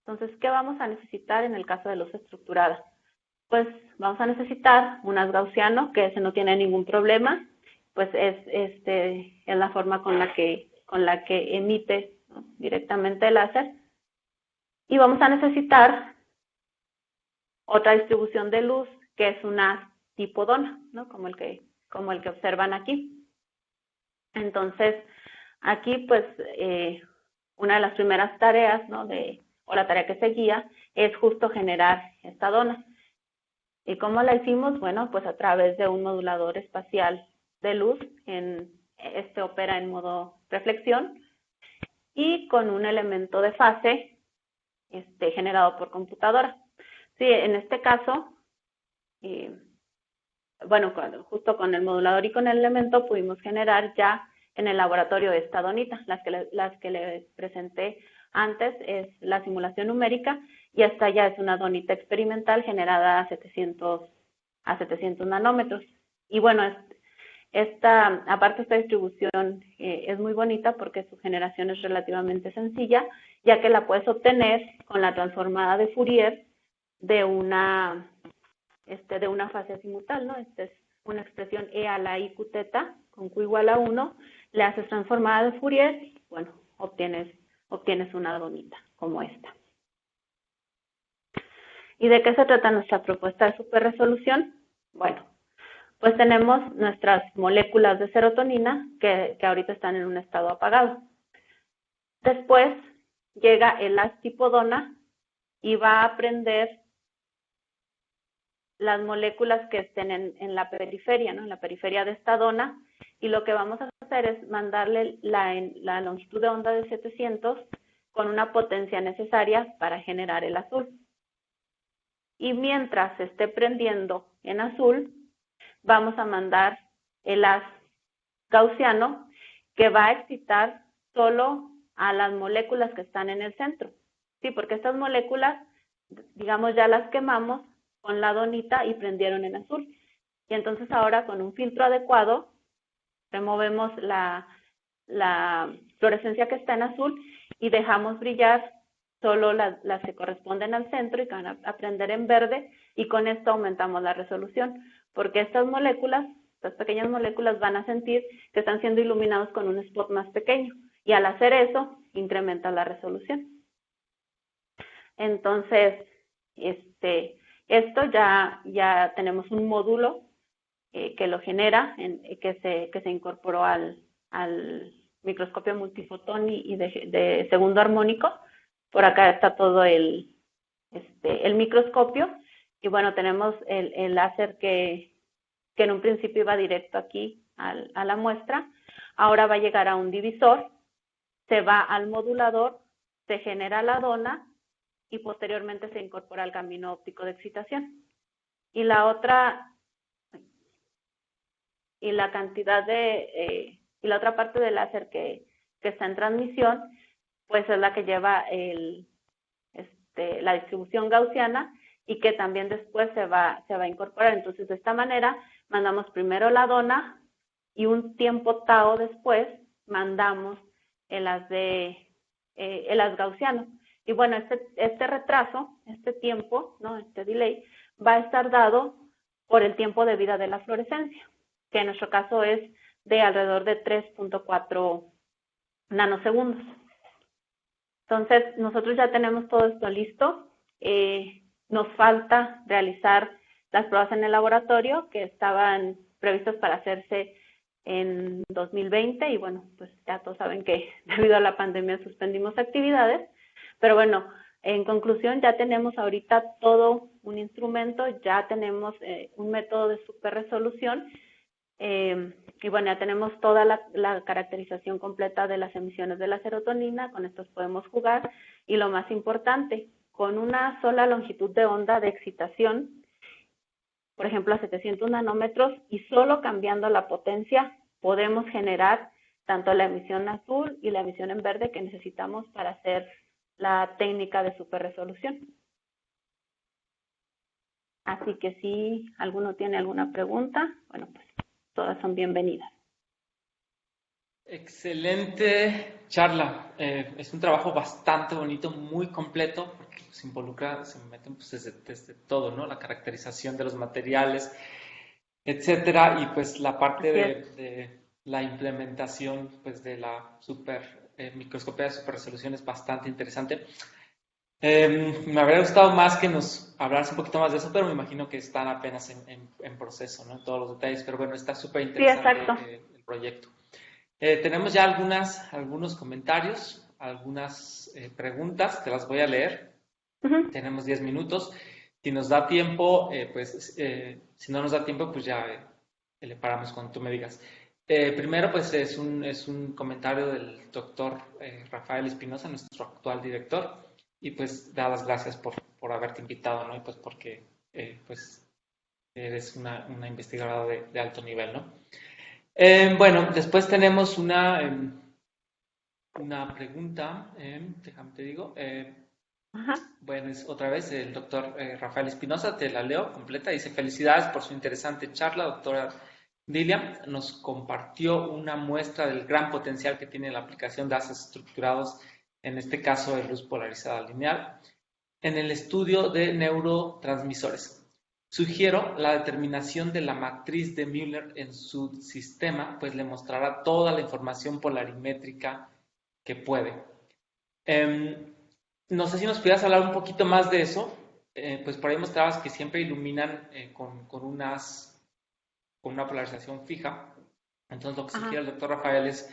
Entonces, ¿qué vamos a necesitar en el caso de luz estructurada? Pues vamos a necesitar un haz gaussiano, que ese no tiene ningún problema, pues es la forma con la que emite, ¿no?, directamente el láser. Y vamos a necesitar otra distribución de luz, que es una tipo dona, ¿no? Como el que observan aquí. Entonces, aquí, pues, una de las primeras tareas, ¿no? O la tarea que seguía es justo generar esta dona. ¿Y cómo la hicimos? Bueno, pues a través de un modulador espacial de luz. Este opera en modo reflexión y con un elemento de fase generado por computadora. Sí, en este caso, bueno, justo con el modulador y con el elemento pudimos generar ya en el laboratorio esta donita. Las que les presenté antes es la simulación numérica y esta ya es una donita experimental generada a 700 nanómetros. Y bueno, aparte esta distribución es muy bonita porque su generación es relativamente sencilla, ya que la puedes obtener con la transformada de Fourier de una fase azimutal, ¿no? Esta es una expresión E a la I Q teta con Q igual a 1, le haces transformada de Fourier y, bueno, obtienes una donita como esta. ¿Y de qué se trata nuestra propuesta de superresolución? Bueno, pues tenemos nuestras moléculas de serotonina que ahorita están en un estado apagado. Después llega el haz tipo dona y va a aprender las moléculas que estén en la periferia, ¿no? En la periferia de esta dona, y lo que vamos a hacer es mandarle la longitud de onda de 700 con una potencia necesaria para generar el azul. Y mientras se esté prendiendo en azul, vamos a mandar el haz gaussiano que va a excitar solo a las moléculas que están en el centro. Sí, porque estas moléculas, digamos, ya las quemamos con la donita y prendieron en azul. Y entonces ahora con un filtro adecuado removemos la fluorescencia que está en azul y dejamos brillar solo las que corresponden al centro y que van a prender en verde, y con esto aumentamos la resolución, porque estas pequeñas moléculas van a sentir que están siendo iluminados con un spot más pequeño, y al hacer eso incrementa la resolución. Entonces, esto ya tenemos un módulo que lo genera, que se incorporó al microscopio multifotón y de segundo armónico. Por acá está todo el microscopio, y bueno, tenemos el láser que en un principio iba directo aquí a la muestra. Ahora va a llegar a un divisor, se va al modulador, se genera la dona y posteriormente se incorpora al camino óptico de excitación. Y la otra parte del láser que está en transmisión, pues es la que lleva la distribución gaussiana y que también después se va a incorporar. Entonces, de esta manera, mandamos primero la dona y un tiempo tau después mandamos el haz gaussiano. Y bueno, este retraso, este tiempo, ¿no? Este delay, va a estar dado por el tiempo de vida de la fluorescencia, que en nuestro caso es de alrededor de 3.4 nanosegundos. Entonces, nosotros ya tenemos todo esto listo. Nos falta realizar las pruebas en el laboratorio que estaban previstas para hacerse en 2020 y bueno, pues ya todos saben que debido a la pandemia suspendimos actividades, pero bueno, en conclusión ya tenemos ahorita todo un instrumento, ya tenemos un método de superresolución y bueno, ya tenemos toda la caracterización completa de las emisiones de la serotonina, con estos podemos jugar y lo más importante, con una sola longitud de onda de excitación, por ejemplo a 700 nanómetros, y solo cambiando la potencia podemos generar tanto la emisión azul y la emisión en verde que necesitamos para hacer la técnica de superresolución. Así que si alguno tiene alguna pregunta, bueno, pues todas son bienvenidas. Excelente charla. Es un trabajo bastante bonito, muy completo, porque se meten pues, desde todo, ¿no? La caracterización de los materiales, etcétera, y pues la parte de la implementación pues de la microscopía de superresolución es bastante interesante. Me habría gustado más que nos hablaras un poquito más de eso, pero me imagino que están apenas en proceso, ¿no? En todos los detalles, pero bueno, está súper Sí, interesante exacto. el proyecto. Tenemos ya algunos comentarios, algunas preguntas, te las voy a leer. Ujú. Tenemos 10 minutos. Si nos da tiempo, si no nos da tiempo, pues ya le paramos cuando tú me digas. Primero, pues es un comentario del doctor Rafael Espinosa, nuestro actual director, y pues da las gracias por haberte invitado, ¿no? Y pues porque pues eres una investigadora de alto nivel, ¿no? Bueno, después tenemos una pregunta, déjame te digo. Ajá. Bueno, es otra vez el doctor Rafael Espinosa, te la leo completa. Dice, felicidades por su interesante charla, doctora Dilia. Nos compartió una muestra del gran potencial que tiene la aplicación de haces estructurados, en este caso de luz polarizada lineal, en el estudio de neurotransmisores. Sugiero la determinación de la matriz de Müller en su sistema, pues le mostrará toda la información polarimétrica que puede. No sé si nos pudieras hablar un poquito más de eso. Pues por ahí mostrabas que siempre iluminan con una polarización fija. Entonces lo que Ajá. sugiere el doctor Rafael es,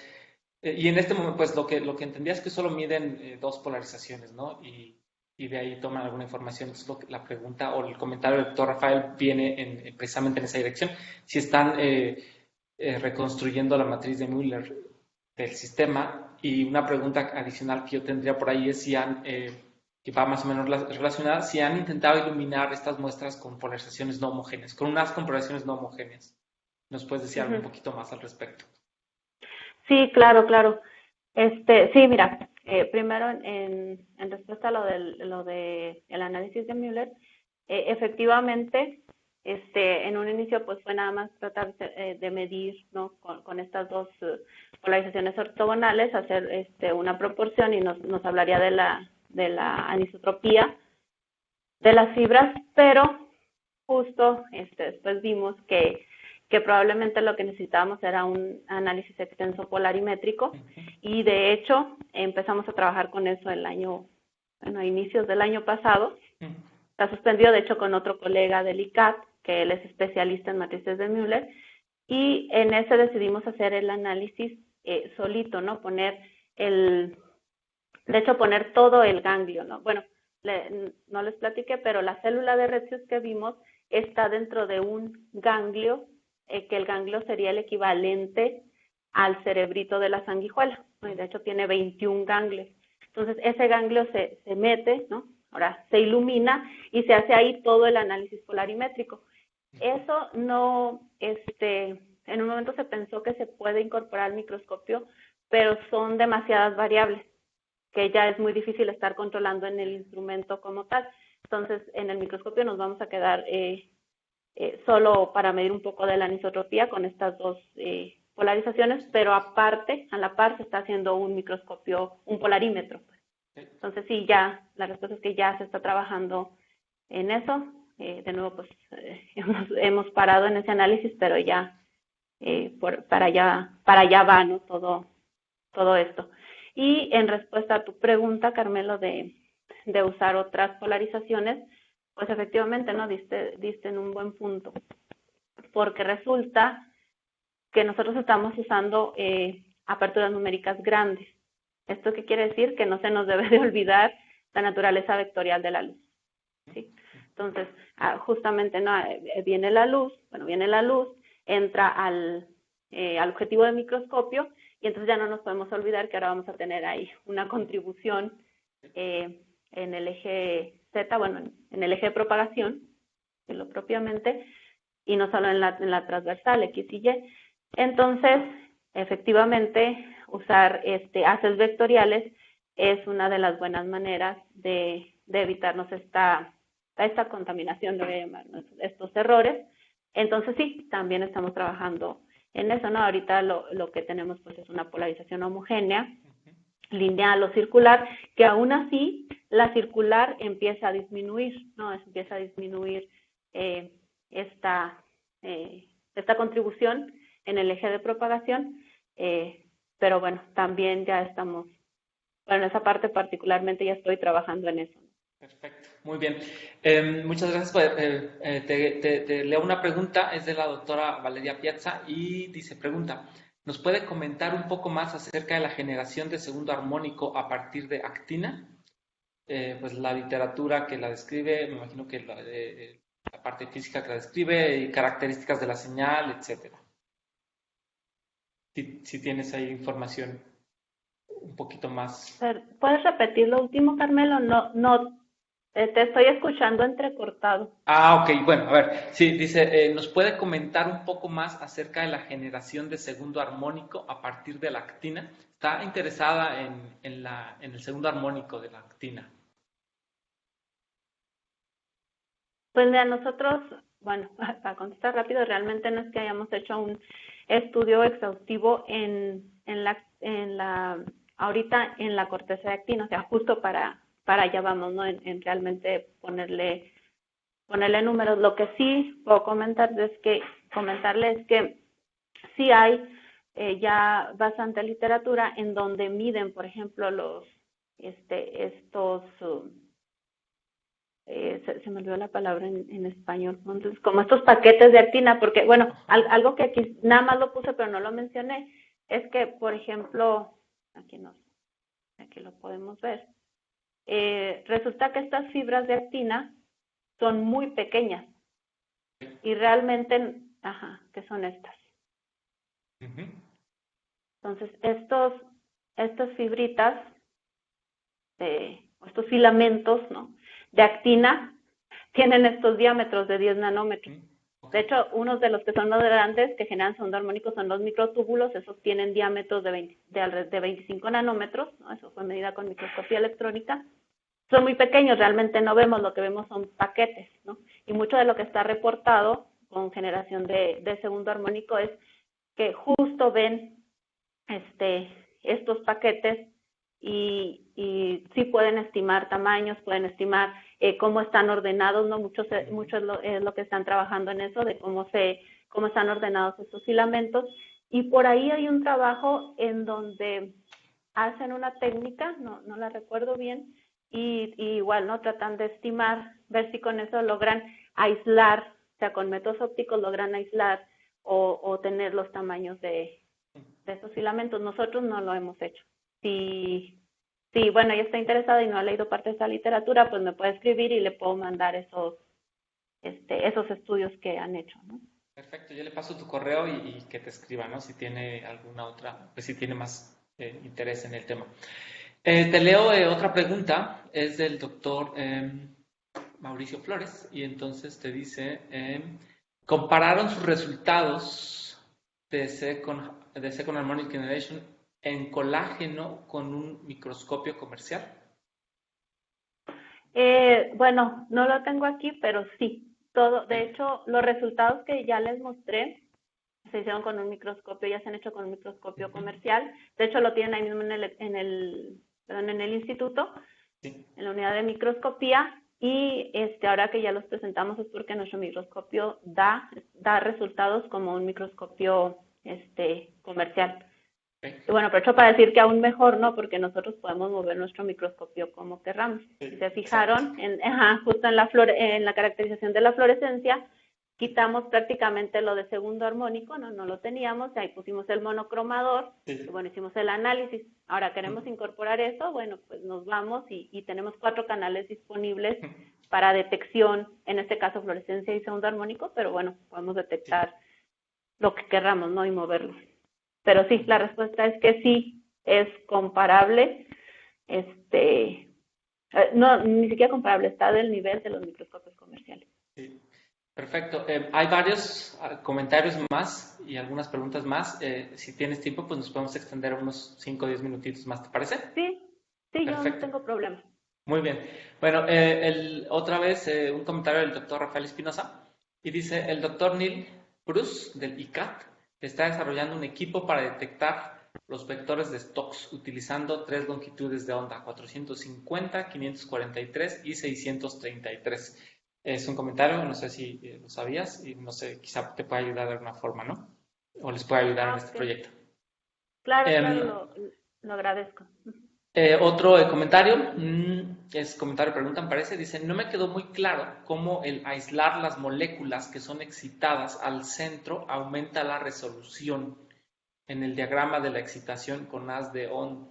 y en este momento pues lo que entendía es que solo miden dos polarizaciones, ¿no? Y de ahí toman alguna información. Entonces la pregunta o el comentario del doctor Rafael viene precisamente en esa dirección. Si están reconstruyendo la matriz de Müller del sistema. Y una pregunta adicional que yo tendría por ahí es si que va más o menos relacionada, si han intentado iluminar estas muestras con polarizaciones no homogéneas, con unas con polarizaciones no homogéneas. ¿Nos puedes decir algo un Ujú. poquito más al respecto? Sí, claro, claro. Sí, mira, primero en respuesta a lo de el análisis de Müller, efectivamente, en un inicio pues fue nada más tratar de medir, ¿no? Con estas dos polarizaciones ortogonales, hacer una proporción y nos hablaría de la anisotropía de las fibras, pero justo después vimos que probablemente lo que necesitábamos era un análisis extenso polarimétrico y de hecho empezamos a trabajar con eso a inicios del año pasado. Está suspendido de hecho con otro colega del ICAT, que él es especialista en matrices de Müller, y en ese decidimos hacer el análisis solito, ¿no? De hecho poner todo el ganglio, ¿no? Bueno, no les platiqué, pero la célula de Retzius que vimos está dentro de un ganglio, que el ganglio sería el equivalente al cerebrito de la sanguijuela, ¿no? Y de hecho tiene 21 ganglios. Entonces ese ganglio se mete, ¿no? Ahora se ilumina y se hace ahí todo el análisis polarimétrico. Eso no, en un momento se pensó que se puede incorporar al microscopio, pero son demasiadas variables que ya es muy difícil estar controlando en el instrumento como tal. Entonces, en el microscopio nos vamos a quedar solo para medir un poco de la anisotropía con estas dos polarizaciones, pero aparte, a la par, se está haciendo un microscopio, un polarímetro. Entonces, sí, ya, la respuesta es que ya se está trabajando en eso. De nuevo, pues, hemos parado en ese análisis, pero ya, para allá va, ¿no? Todo esto. Y en respuesta a tu pregunta, Carmelo, de usar otras polarizaciones, pues efectivamente, ¿no? Diste en un buen punto, porque resulta que nosotros estamos usando aperturas numéricas grandes. ¿Esto qué quiere decir? Que no se nos debe de olvidar la naturaleza vectorial de la luz, ¿sí? Entonces, justamente, ¿no? Viene la luz, entra al objetivo de microscopio y entonces ya no nos podemos olvidar que ahora vamos a tener ahí una contribución en el eje Z, bueno, en el eje de propagación, lo propiamente, y no solo en la transversal X y Y. Entonces, efectivamente, usar haces vectoriales es una de las buenas maneras de evitarnos esta contaminación, lo voy a llamar, ¿no? Estos errores. Entonces, sí, también estamos trabajando en eso, ¿no? Ahorita lo que tenemos pues es una polarización homogénea, lineal o circular, que aún así la circular empieza a disminuir, ¿no? Empieza a disminuir eh, esta, esta contribución en el eje de propagación, pero bueno, también ya estamos, bueno, esa parte particularmente ya estoy trabajando en eso. Perfecto, muy bien. Muchas gracias. Te leo una pregunta, es de la doctora Valeria Piazza y dice, pregunta, ¿nos puede comentar un poco más acerca de la generación de segundo armónico a partir de actina? Pues la literatura que la describe, me imagino que la parte física que la describe, y características de la señal, etcétera. Si tienes ahí información un poquito más. ¿Puedes repetir lo último, Carmelo? No, no, te estoy escuchando entrecortado. Ah, ok, bueno, a ver, sí, dice, ¿nos puede comentar un poco más acerca de la generación de segundo armónico a partir de la actina? Está interesada en el segundo armónico de la actina. Pues mira, nosotros, bueno, para contestar rápido, realmente no es que hayamos hecho un estudio exhaustivo ahorita en la corteza de actina, o sea, justo para allá vamos, ¿no? En realmente ponerle números. Lo que sí puedo comentarles es que sí hay ya bastante literatura en donde miden, por ejemplo, estos se me olvidó la palabra en español, ¿no? Entonces, como estos paquetes de actina, porque, bueno, algo que aquí nada más lo puse, pero no lo mencioné, es que, por ejemplo, aquí lo podemos ver, resulta que estas fibras de actina son muy pequeñas y realmente, que son estas. Ujú. Entonces, estas fibritas, estos filamentos, ¿no?, de actina, tienen estos diámetros de 10 nanómetros. De hecho, unos de los que son más grandes, que generan segundo armónico, son los microtúbulos. Esos tienen diámetros de 25 nanómetros, ¿no? Eso fue medida con microscopía electrónica. Son muy pequeños, realmente no vemos, lo que vemos son paquetes, ¿no? Y mucho de lo que está reportado con generación de segundo armónico es que justo ven estos paquetes y sí pueden estimar tamaños, pueden estimar cómo están ordenados, ¿no? Mucho es lo que están trabajando en eso, de cómo están ordenados estos filamentos. Y por ahí hay un trabajo en donde hacen una técnica, no la recuerdo bien, y igual, ¿no? Tratan de estimar, ver si con eso logran aislar, o sea, con métodos ópticos logran aislar o tener los tamaños de esos filamentos. Nosotros no lo hemos hecho. Si bueno, ella está interesada y no ha leído parte de esa literatura, pues me puede escribir y le puedo mandar esos estudios que han hecho, ¿no? Perfecto, yo le paso tu correo y que te escriba, ¿no? Si tiene alguna otra, pues si tiene más interés en el tema. Te leo otra pregunta, es del doctor Mauricio Flores, y entonces te dice, compararon sus resultados de Second Harmonic Generation en colágeno con un microscopio comercial. Bueno, no lo tengo aquí, pero sí. De hecho, los resultados que ya les mostré se hicieron con un microscopio, ya se han hecho con un microscopio comercial. De hecho, lo tienen ahí mismo en el instituto, sí, en la unidad de microscopía. Y ahora que ya los presentamos es porque nuestro microscopio da resultados como un microscopio comercial. Okay. Y bueno, aprovecho para decir que aún mejor, ¿no? Porque nosotros podemos mover nuestro microscopio como querramos. Sí, si se fijaron, justo en la caracterización de la fluorescencia, quitamos prácticamente lo de segundo armónico, no lo teníamos, ahí pusimos el monocromador, sí, y bueno, hicimos el análisis. Ahora queremos incorporar eso, bueno, pues nos vamos y tenemos 4 canales disponibles para detección, en este caso fluorescencia y segundo armónico, pero bueno, podemos detectar lo que querramos, ¿no? Y moverlo. Pero sí, la respuesta es que sí, es comparable, no, ni siquiera comparable, está del nivel de los microscopios comerciales. Sí. Perfecto. Hay varios comentarios más y algunas preguntas más. Si tienes tiempo, pues nos podemos extender unos 5 o 10 minutitos más, ¿te parece? Sí, perfecto. Yo no tengo problema. Muy bien. Bueno, otra vez un comentario del doctor Rafael Espinosa y dice, el doctor Neil Bruce del ICAT está desarrollando un equipo para detectar los vectores de Stokes utilizando 3 longitudes de onda, 450, 543 y 633. Es un comentario, no sé si lo sabías y no sé, quizá te pueda ayudar de alguna forma, ¿no? O les puede ayudar en este proyecto. Claro, claro, lo agradezco. Otro comentario, es comentario pregunta, me parece, dice, no me quedó muy claro cómo el aislar las moléculas que son excitadas al centro aumenta la resolución en el diagrama de la excitación con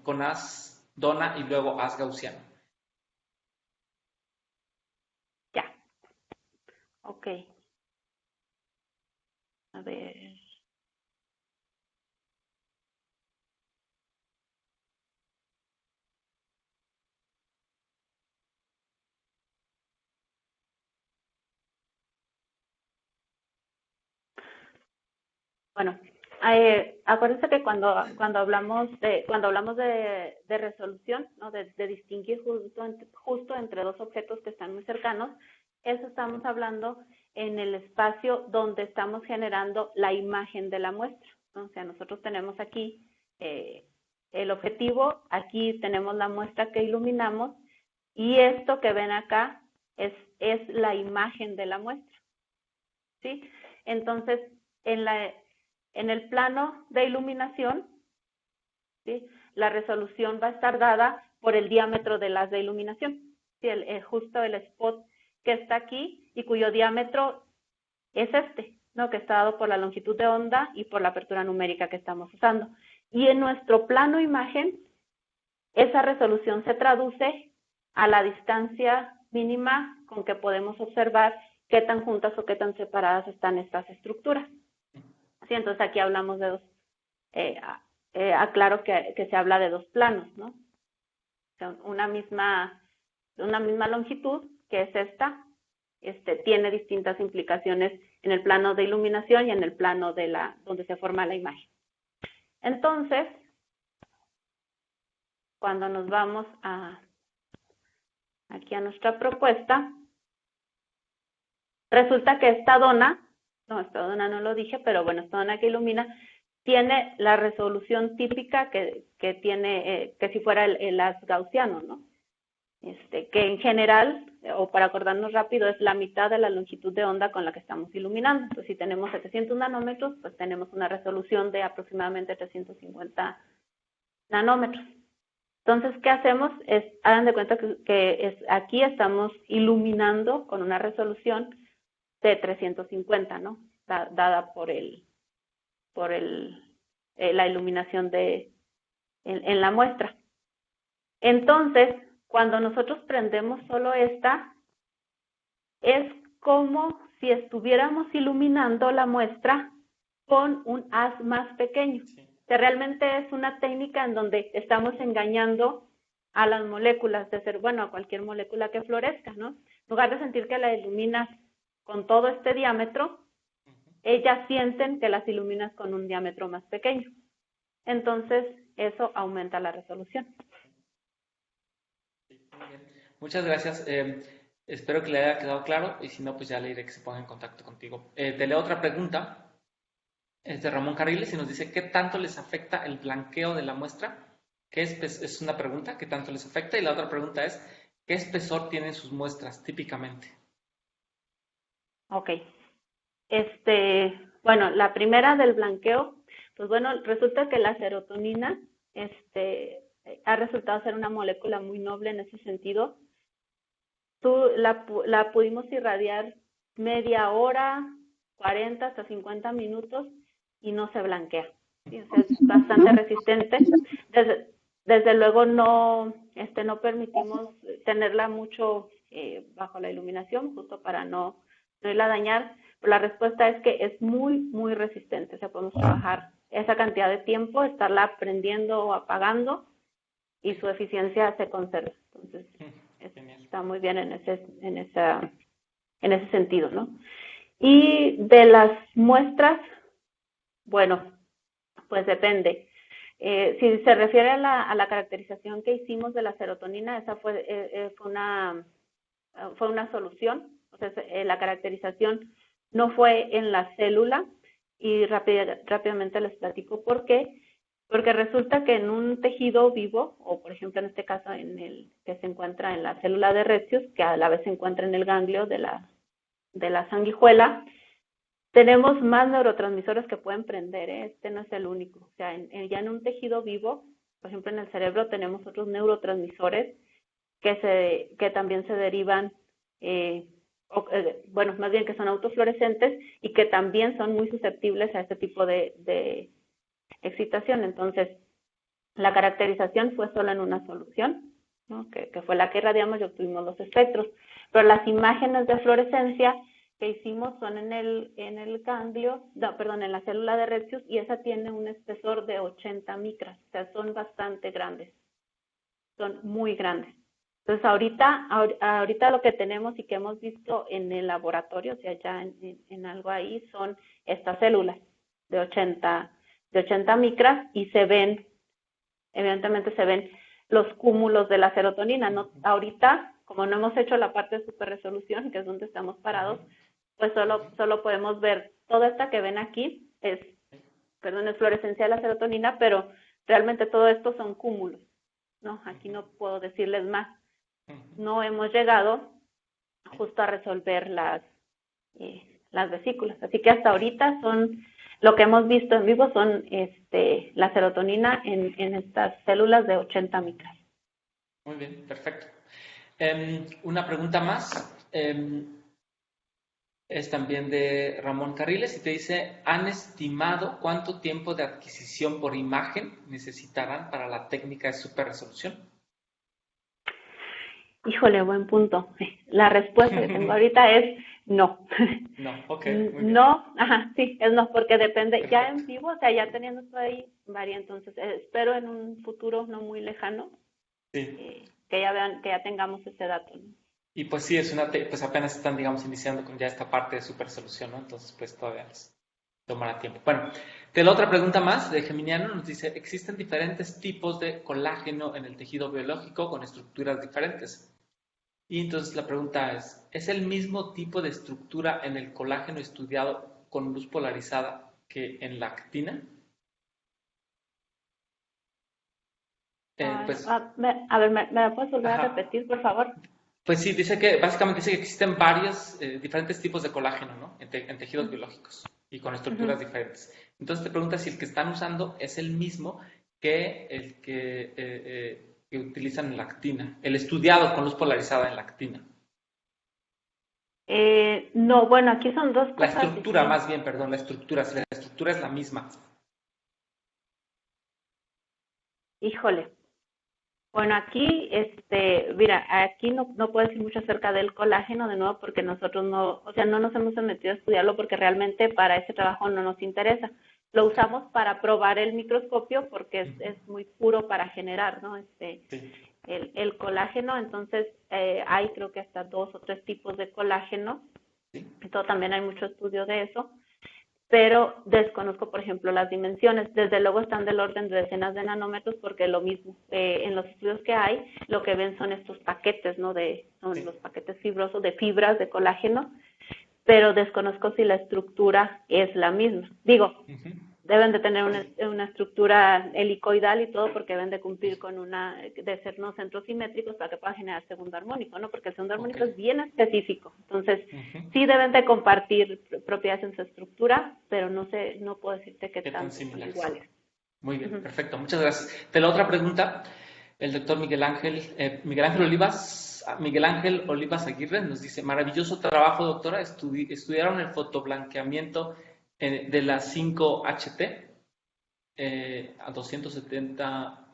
con haz Dona y luego haz gaussiano. Ya, ok. A ver. Bueno, acuérdense que cuando hablamos de resolución, ¿no? De distinguir justo entre dos objetos que están muy cercanos, eso estamos hablando en el espacio donde estamos generando la imagen de la muestra, ¿no? O sea, nosotros tenemos aquí el objetivo, aquí tenemos la muestra que iluminamos, y esto que ven acá es la imagen de la muestra, ¿sí? Entonces, en el plano de iluminación, ¿sí? La resolución va a estar dada por el diámetro del haz de iluminación, ¿sí? Justo el spot que está aquí y cuyo diámetro es este, ¿no? Que está dado por la longitud de onda y por la apertura numérica que estamos usando. Y en nuestro plano imagen, esa resolución se traduce a la distancia mínima con que podemos observar qué tan juntas o qué tan separadas están estas estructuras. Sí, entonces aquí hablamos de dos, aclaro que se habla de dos planos, ¿no? O sea, una misma longitud, que es esta, tiene distintas implicaciones en el plano de iluminación y en el plano de donde se forma la imagen. Entonces, cuando nos vamos aquí a nuestra propuesta, resulta que esta dona no lo dije, pero bueno, esta dona que ilumina tiene la resolución típica que tiene, que si fuera el haz gaussiano, ¿no? Que en general, o para acordarnos rápido, es la mitad de la longitud de onda con la que estamos iluminando. Entonces, si tenemos 700 nanómetros, pues tenemos una resolución de aproximadamente 350 nanómetros. Entonces, ¿qué hacemos? Hagan de cuenta que aquí estamos iluminando con una resolución de 350, ¿no? Dada por la iluminación en la muestra. Entonces, cuando nosotros prendemos solo esta, es como si estuviéramos iluminando la muestra con un haz más pequeño. O sea, realmente es una técnica en donde estamos engañando a las moléculas, a cualquier molécula que florezca, ¿no? En lugar de sentir que la iluminas con todo este diámetro, ellas sienten que las iluminas con un diámetro más pequeño. Entonces, eso aumenta la resolución. Muy bien. Muchas gracias. Espero que le haya quedado claro y si no, pues ya le diré que se ponga en contacto contigo. Te leo otra pregunta. Es de Ramón Carriles y nos dice, ¿qué tanto les afecta el blanqueo de la muestra? Es una pregunta, ¿qué tanto les afecta? Y la otra pregunta es, ¿qué espesor tienen sus muestras típicamente? Ok. Bueno, la primera del blanqueo, pues bueno, resulta que la serotonina ha resultado ser una molécula muy noble en ese sentido. La pudimos irradiar media hora, 40 hasta 50 minutos y no se blanquea. ¿Sí? O sea, es bastante resistente. Desde luego no permitimos tenerla mucho bajo la iluminación, justo para no irla a dañar. Pero la respuesta es que es muy, muy resistente. O sea, podemos trabajar esa cantidad de tiempo, estarla prendiendo o apagando y su eficiencia se conserva. Entonces, está muy bien en ese sentido, ¿no? Y de las muestras, bueno, pues depende. Si se refiere a la caracterización que hicimos de la serotonina, esa fue una solución. O sea, la caracterización no fue en la célula y rápidamente les platico por qué. Porque resulta que en un tejido vivo, o por ejemplo en este caso en el que se encuentra en la célula de Retzius, que a la vez se encuentra en el ganglio de la sanguijuela, tenemos más neurotransmisores que pueden prender, ¿eh? Este no es el único. O sea, ya en un tejido vivo Por ejemplo, en el cerebro tenemos otros neurotransmisores que también se derivan, bueno, más bien que son autofluorescentes y que también son muy susceptibles a este tipo de excitación. Entonces, la caracterización fue solo en una solución, ¿no? que fue la que irradiamos y obtuvimos los espectros. Pero las imágenes de fluorescencia que hicimos son en el ganglio, no, perdón, en la célula de Retzius, y esa tiene un espesor de 80 micras, o sea, son bastante grandes, son muy grandes. Entonces, ahorita lo que tenemos y que hemos visto en el laboratorio, o sea, ya en algo ahí, son estas células de 80 micras y se ven, evidentemente se ven los cúmulos de la serotonina. No, ahorita, como no hemos hecho la parte de superresolución, que es donde estamos parados, pues solo podemos ver toda esta que ven aquí, es fluorescencia de la serotonina, pero realmente todo esto son cúmulos, ¿no? Aquí no puedo decirles más. No hemos llegado justo a resolver las vesículas. Así que hasta ahorita lo que hemos visto en vivo son la serotonina en estas células de 80 micras. Muy bien, perfecto. Una pregunta más. Es también de Ramón Carriles y te dice, ¿han estimado cuánto tiempo de adquisición por imagen necesitarán para la técnica de superresolución? Híjole, buen punto. La respuesta que tengo ahorita es no. No, ok. Muy bien. No, ajá, sí, es no, porque depende. Perfecto. Ya en vivo, o sea, ya teniendo esto ahí, varía. Entonces, espero en un futuro no muy lejano que ya tengamos ese dato, ¿no? Y pues sí, pues apenas están, digamos, iniciando con ya esta parte de supersolución, ¿no? Entonces, pues todavía les tomará tiempo. Bueno, de la otra pregunta más, de Geminiano, nos dice, ¿existen diferentes tipos de colágeno en el tejido biológico con estructuras diferentes? Y entonces la pregunta ¿es el mismo tipo de estructura en el colágeno estudiado con luz polarizada que en la actina? Pues, a ver, ¿me la puedes volver a repetir, por favor? Pues sí, básicamente dice que existen varios diferentes tipos de colágeno, ¿no? En tejidos biológicos y con estructuras diferentes. Entonces te pregunta si el que están usando es el mismo que el que utilizan en la actina, el estudiado con luz polarizada en la actina. No, bueno, aquí son dos cosas. La estructura, más bien, perdón, la estructura es la misma. Híjole. Bueno, aquí, mira, aquí no puedo decir mucho acerca del colágeno, de nuevo, porque nosotros no nos hemos metido a estudiarlo porque realmente para ese trabajo no nos interesa. Lo usamos para probar el microscopio porque es muy puro para generar, ¿no? El colágeno, entonces hay creo que hasta 2 o 3 tipos de colágeno. Entonces también hay mucho estudio de eso. Pero desconozco, por ejemplo, las dimensiones. Desde luego están del orden de decenas de nanómetros porque lo mismo, en los estudios que hay, lo que ven son estos paquetes, ¿no? Son los paquetes fibrosos de fibras de colágeno, pero desconozco si la estructura es la misma. Digo, deben de tener una estructura helicoidal y todo porque deben de cumplir con de ser no centros simétricos para que pueda generar segundo armónico, ¿no? Porque el segundo armónico es bien específico. Entonces, sí deben de compartir propiedades en su estructura, pero no puedo decirte qué tan son iguales. Muy bien, perfecto. Muchas gracias. De la otra pregunta, el doctor Miguel Ángel Olivas Aguirre nos dice, maravilloso trabajo, doctora. Estudiaron el fotoblanqueamiento de la 5HT a 270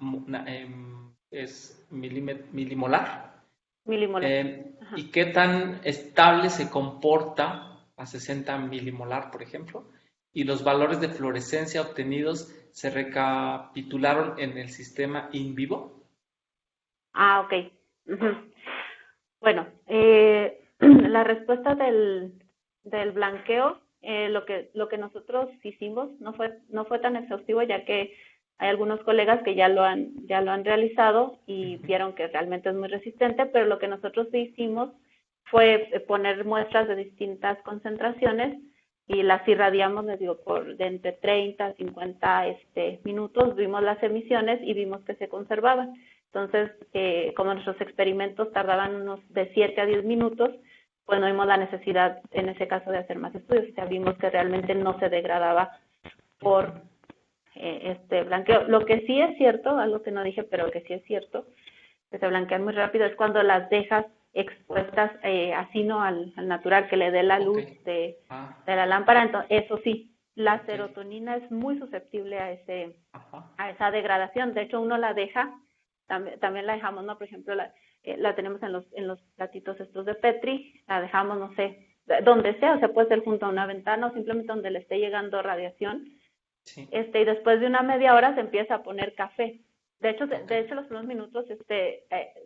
es milimolar. ¿Y qué tan estable se comporta a 60 milimolar, por ejemplo? Y los valores de fluorescencia obtenidos se recapitularon en el sistema in vivo. Ok. Bueno, la respuesta del blanqueo, lo que nosotros hicimos no fue tan exhaustivo, ya que hay algunos colegas que ya lo han realizado y vieron que realmente es muy resistente, pero lo que nosotros hicimos fue poner muestras de distintas concentraciones y las irradiamos, les digo, de entre 30 a 50 minutos, vimos las emisiones y vimos que se conservaban. Entonces, como nuestros experimentos tardaban unos de 7 a 10 minutos, pues no vimos la necesidad en ese caso de hacer más estudios. O sea, vimos que realmente no se degradaba por blanqueo. Lo que sí es cierto, algo que no dije, pero que sí es cierto, que se blanquean muy rápido, es cuando las dejas expuestas así, ¿no? Al natural, que le dé la luz de la lámpara. Entonces, eso sí, la serotonina es muy susceptible a esa degradación. De hecho, uno la deja, también la dejamos, ¿no? Por ejemplo, la tenemos en los platitos estos de Petri, la dejamos, no sé, donde sea, o sea, puede ser junto a una ventana o simplemente donde le esté llegando radiación. Sí. Y después de una media hora se empieza a poner café. De hecho, los primeros minutos,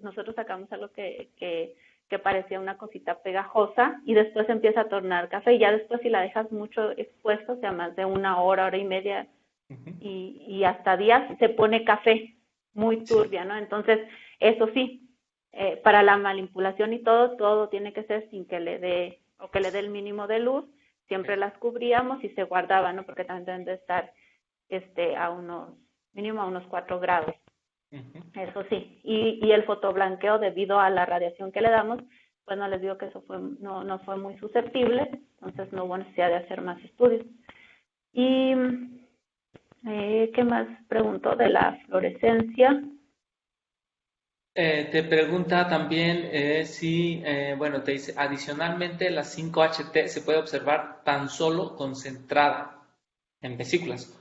nosotros sacamos algo que parecía una cosita pegajosa y después se empieza a tornar café. Y ya después, si la dejas mucho expuesto, o sea, más de una hora, hora y media, y hasta días, se pone café muy turbia, ¿no? Entonces, eso sí, para la manipulación y todo tiene que ser sin que le dé, o que le dé el mínimo de luz. Siempre las cubríamos y se guardaban, ¿no? Porque también deben de estar mínimo a unos 4 grados. Eso sí. Y el fotoblanqueo, debido a la radiación que le damos, pues no les digo que eso no fue muy susceptible, entonces no hubo necesidad de hacer más estudios. Y ¿qué más preguntó de la fluorescencia? Te pregunta también si, te dice, adicionalmente la 5-HT se puede observar tan solo concentrada en vesículas,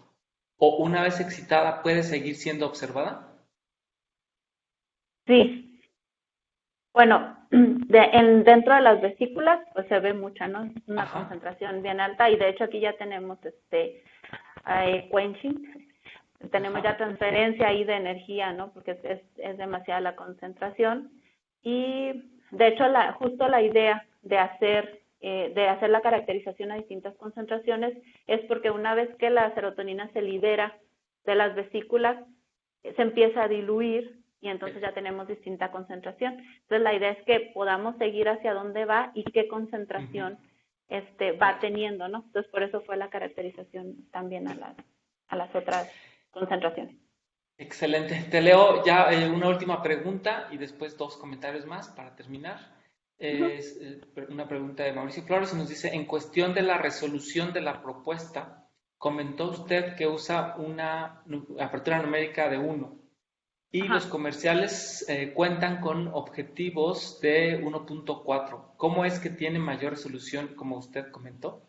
o una vez excitada puede seguir siendo observada. Sí. Bueno, dentro de las vesículas pues se ve mucha, ¿no? Una concentración bien alta, y de hecho aquí ya tenemos quenching. Tenemos ya transferencia ahí de energía, ¿no? Porque es demasiada la concentración. Y de hecho, justo la idea de hacer la caracterización a distintas concentraciones es porque una vez que la serotonina se libera de las vesículas, se empieza a diluir y entonces ya tenemos distinta concentración. Entonces la idea es que podamos seguir hacia dónde va y qué concentración va teniendo, ¿no? Entonces por eso fue la caracterización también a las otras concentraciones. Excelente. Te leo ya una última pregunta y después 2 comentarios más para terminar. Es una pregunta de Mauricio Flores y nos dice, en cuestión de la resolución de la propuesta, comentó usted que usa una apertura numérica de 1 y los comerciales cuentan con objetivos de 1.4. ¿Cómo es que tiene mayor resolución, como usted comentó?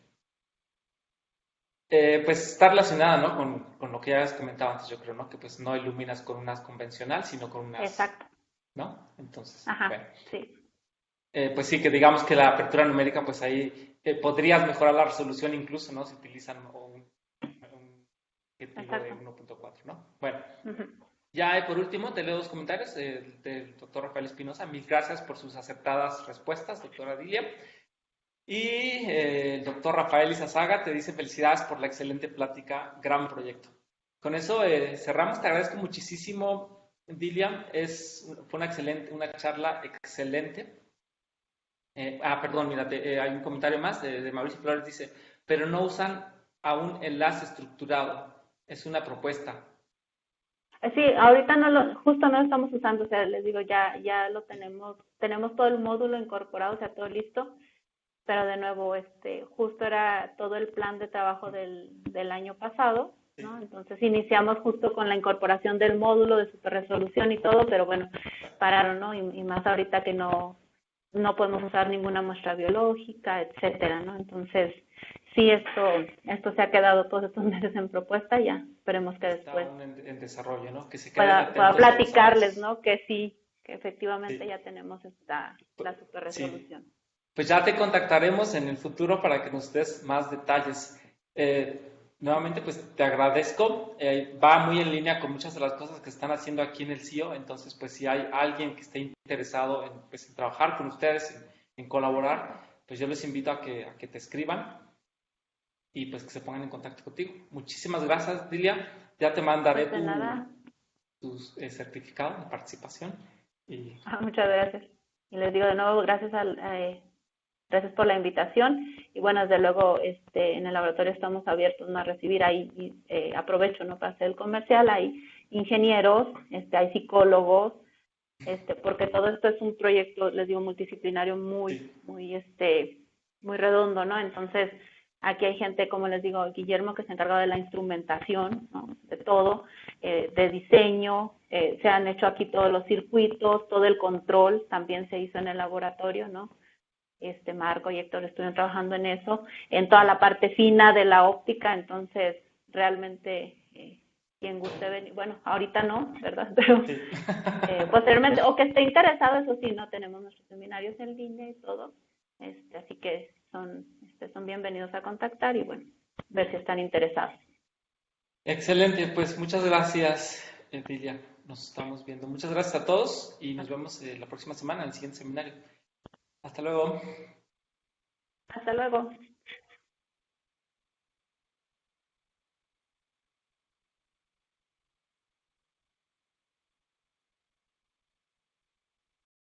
Pues está relacionada, ¿no? Con lo que ya has comentado antes, yo creo, ¿no? Que pues no iluminas con unas convencional, sino con unas... Exacto. ¿No? Entonces, bueno. Sí. Pues sí, que digamos que la apertura numérica, pues ahí podrías mejorar la resolución incluso, ¿no? Si utilizan un objetivo de 1.4, ¿no? Bueno, ya por último te leo 2 comentarios del doctor Rafael Espinosa. Mil gracias por sus acertadas respuestas, doctora Dilia. Y el doctor Rafael Izazaga te dice felicidades por la excelente plática, gran proyecto. Con eso cerramos. Te agradezco muchísimo, Dilia. Fue una charla excelente. Perdón, mírate, hay un comentario más de Mauricio Flores, dice, pero no usan aún enlace estructurado. Es una propuesta. Sí, ahorita justo no lo estamos usando, o sea, les digo, ya lo tenemos todo el módulo incorporado, o sea, todo listo. Pero de nuevo, justo era todo el plan de trabajo del año pasado, ¿no? Entonces iniciamos justo con la incorporación del módulo de superresolución y todo, pero bueno, pararon, ¿no? Y más ahorita que no podemos usar ninguna muestra biológica, etcétera, ¿no? Entonces, sí, esto se ha quedado todos estos meses en propuesta, ya esperemos que después en desarrollo, ¿no? Que se pueda platicarles, ¿no? Que sí, que efectivamente ya tenemos la superresolución. Sí. Pues ya te contactaremos en el futuro para que nos des más detalles. Nuevamente, pues te agradezco. Va muy en línea con muchas de las cosas que están haciendo aquí en el CIO. Entonces, pues si hay alguien que esté interesado en trabajar con ustedes, en colaborar, pues yo les invito a que te escriban y pues que se pongan en contacto contigo. Muchísimas gracias, Dilia. Ya te mandaré tu certificado de participación. Muchas gracias. Y les digo de nuevo, gracias por la invitación, y bueno, desde luego en el laboratorio estamos abiertos a recibir ahí, y aprovecho, ¿no?, para hacer el comercial. Hay ingenieros, hay psicólogos, porque todo esto es un proyecto, les digo, multidisciplinario muy redondo, ¿no? Entonces, Aquí hay gente, como les digo, Guillermo, que se encarga de la instrumentación, ¿no? De todo, de diseño, se han hecho aquí todos los circuitos, todo el control también se hizo en el laboratorio, ¿no? Marco y Héctor estuvieron trabajando en eso, en toda la parte fina de la óptica, entonces realmente quien guste venir, bueno, ahorita no, ¿verdad? Pero Sí. posteriormente, o que esté interesado, eso sí, no tenemos nuestros seminarios en línea y todo, así que son bienvenidos a contactar y bueno, ver si están interesados. Excelente, pues muchas gracias, Edilia. Nos estamos viendo. Muchas gracias a todos y nos vemos la próxima semana en el siguiente seminario. Hasta luego. Hasta luego.